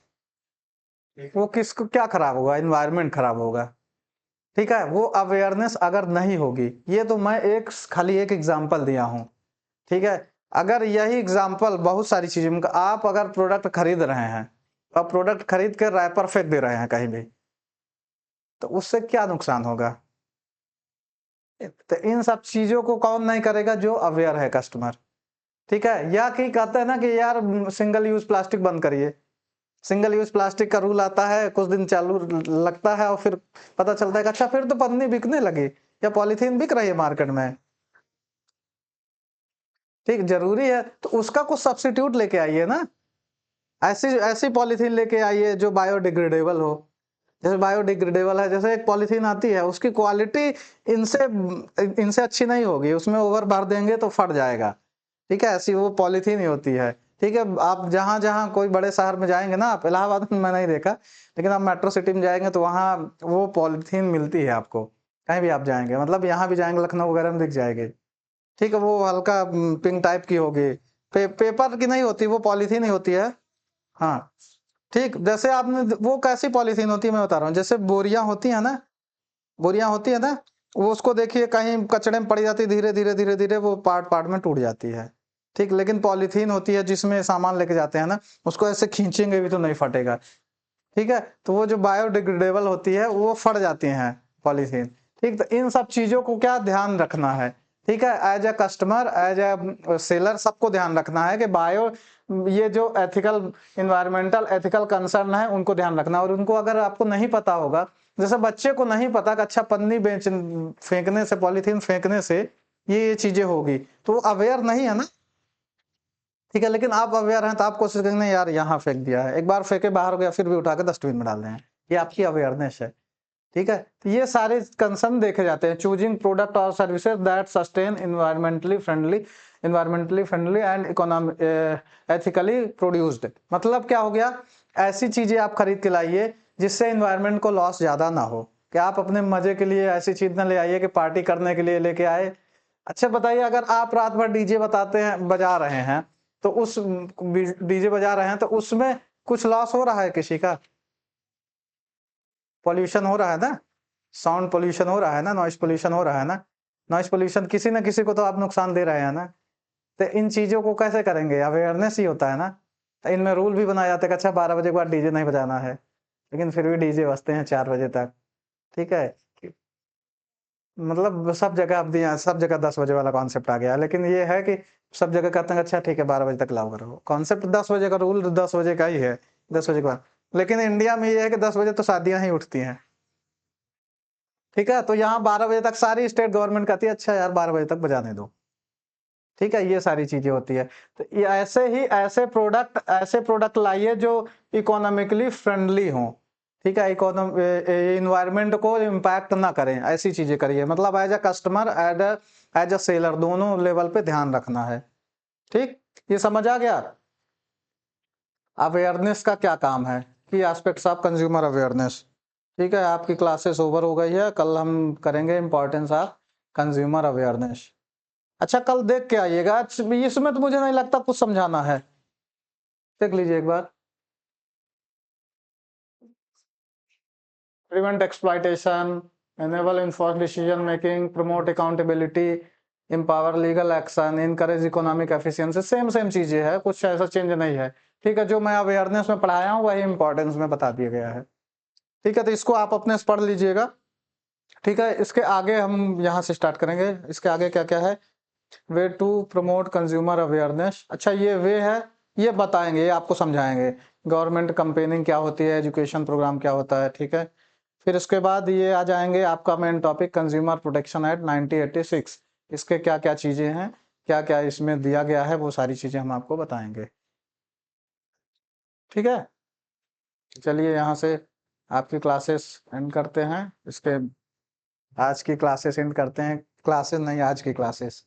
S1: वो किसको क्या खराब होगा? इन्वायरमेंट खराब होगा। ठीक है, वो अवेयरनेस अगर नहीं होगी, ये तो मैं एक खाली एक एग्जांपल दिया हूं, ठीक है। अगर यही एग्जांपल बहुत सारी चीजों में, आप अगर प्रोडक्ट खरीद रहे हैं और प्रोडक्ट खरीद कर रैपर फेंक दे रहे हैं कहीं भी, तो उससे क्या नुकसान होगा? तो इन सब चीजों को कौन नहीं करेगा? जो अवेयर है कस्टमर, ठीक है। या कि कहते हैं ना कि यार सिंगल यूज प्लास्टिक बंद करिए, सिंगल यूज प्लास्टिक का रूल आता है, कुछ दिन चालू लगता है और फिर पता चलता है कि अच्छा फिर तो पन्नी बिकने लगी या पॉलीथीन बिक रही है मार्केट में। ठीक, जरूरी है तो उसका कुछ सब्स्टिट्यूट लेके आइए ना, ऐसी ऐसी पॉलीथीन लेके आइए जो बायोडिग्रेडेबल हो। जैसे बायोडिग्रेडेबल है, जैसे एक पॉलीथीन आती है उसकी क्वालिटी इनसे इनसे अच्छी नहीं होगी, उसमें ओवर भर देंगे तो फट जाएगा, ठीक है, ऐसी वो पॉलीथीन ही होती है। ठीक है, आप जहां जहां कोई बड़े शहर में जाएंगे ना, आप इलाहाबाद में मैं नहीं देखा, लेकिन आप मेट्रो सिटी में जाएंगे तो वहां वो पॉलीथीन मिलती है आपको, कहीं भी आप जाएंगे, मतलब यहाँ भी जाएंगे लखनऊ वगैरह में दिख जाएगी। ठीक है, वो हल्का पिंक टाइप की होगी, पेपर की नहीं होती, वो पॉलीथीन ही होती है। हाँ, ठीक, जैसे आपने वो कैसी पॉलीथीन होती है मैं बता रहा हूँ, जैसे बोरियां होती है ना, बोरियां होती है ना, वो उसको देखिए कहीं कचड़े में पड़ी जाती है, धीरे धीरे धीरे धीरे वो पार्ट पार्ट में टूट जाती है। ठीक, लेकिन पॉलीथीन होती है जिसमें सामान लेके जाते हैं ना, उसको ऐसे खींचेंगे भी तो नहीं फटेगा। ठीक है, तो वो जो बायोडिग्रेडेबल होती है वो फट जाती हैं पॉलीथीन। ठीक, तो इन सब चीजों को क्या ध्यान रखना है? ठीक है, as a customer, as a seller, सबको ध्यान रखना है कि बायो, ये जो एथिकल, इन्वायरमेंटल एथिकल कंसर्न है उनको ध्यान रखना। और उनको अगर आपको नहीं पता होगा, जैसे बच्चे को नहीं पता कि अच्छा पन्नी बेच फेंकने से, पॉलीथीन फेंकने से ये चीजें होगी, तो वो अवेयर नहीं है ना। ठीक है, लेकिन आप अवेयर हैं तो आप कोशिश करेंगे यार यहाँ फेंक दिया है, एक बार फेंके बाहर हो गया फिर भी उठा के डस्टबिन में डाल दें, ये आपकी अवेयरनेस है। ठीक है, तो ये सारे कंसर्न देखे जाते हैं। चूजिंग प्रोडक्ट और services that sustain environmentally friendly and economic ethically produced, मतलब क्या हो गया? ऐसी चीजें आप खरीद के लाइए जिससे इन्वायरमेंट को लॉस ज्यादा ना हो, कि आप अपने मजे के लिए ऐसी चीज ना ले आइए कि पार्टी करने के लिए लेके आए। अच्छा बताइए, अगर आप रात भर डीजे बताते हैं, बजा रहे हैं, तो उस डीजे बजा रहे हैं तो उसमें कुछ लॉस हो रहा है किसी का? पॉल्यूशन हो रहा है ना, साउंड पॉल्यूशन हो रहा है ना, नॉइस पॉल्यूशन हो रहा है ना, नॉइस पॉल्यूशन किसी न किसी को तो आप नुकसान दे रहे हैं ना। तो इन चीजों को कैसे करेंगे? अवेयरनेस ही होता है ना। तो इनमें रूल भी बनाए जाते हैं कि अच्छा 12 बजे के बाद डीजे नहीं बजाना है, लेकिन फिर भी डीजे बजते हैं 4 बजे तक। ठीक है, मतलब सब जगह अब दिया, सब जगह 10 बजे वाला कॉन्सेप्ट आ गया, लेकिन ये है कि सब जगह कहते हैं अच्छा ठीक है 12 बजे तक लागू करो, कॉन्सेप्ट 10 बजे का, रूल 10 बजे का ही है, 10 बजे के बाद। लेकिन इंडिया में ये है कि 10 बजे तो शादियां ही उठती हैं। ठीक है, तो यहाँ 12 बजे तक सारी स्टेट गवर्नमेंट कहती है अच्छा यार 12 बजे तक बजाने दो। ठीक है, ये सारी चीजें होती है। तो ये ऐसे ही ऐसे प्रोडक्ट लाइए जो इकोनॉमिकली फ्रेंडली हो। ठीक है, इन्वायरमेंट को इम्पैक्ट ना करें, ऐसी चीजें करिए, मतलब as a customer, as a seller, दोनों लेवल पे ध्यान रखना है। ठीक, ये समझ आ गया? अवेयरनेस का क्या काम है कि एस्पेक्ट्स ऑफ कंज्यूमर अवेयरनेस। ठीक है, आपकी क्लासेस ओवर हो गई है, कल हम करेंगे इंपॉर्टेंस ऑफ कंज्यूमर अवेयरनेस। अच्छा, कल देख के आइएगा, इसमें तो मुझे नहीं लगता कुछ समझाना है, देख लीजिए एक बार। Prevent exploitation, enable informed decision making, promote accountability, empower legal action, encourage economic efficiency, same same चीजें है, कुछ ऐसा चेंज नहीं है। ठीक है, जो मैं अवेयरनेस में पढ़ाया हूँ वही इंपॉर्टेंस में बता दिया गया है। ठीक है, तो इसको आप अपने से पढ़ लीजिएगा। ठीक है, इसके आगे हम यहाँ से स्टार्ट करेंगे, इसके आगे क्या क्या है? Way to promote consumer awareness. अच्छा, ये वे है, ये बताएंगे, ये आपको समझाएंगे गवर्नमेंट कंपेनिंग क्या होती है, एजुकेशन प्रोग्राम क्या होता है। ठीक है, फिर उसके बाद ये आ जाएंगे आपका main topic consumer protection act 1986, इसके क्या क्या चीजें हैं, क्या क्या इसमें दिया गया है, वो सारी चीजें हम आपको बताएंगे। ठीक है, चलिए यहाँ से आपकी क्लासेस एंड करते हैं। इसके आज की क्लासेस एंड करते हैं, क्लासेस नहीं, आज की क्लासेस।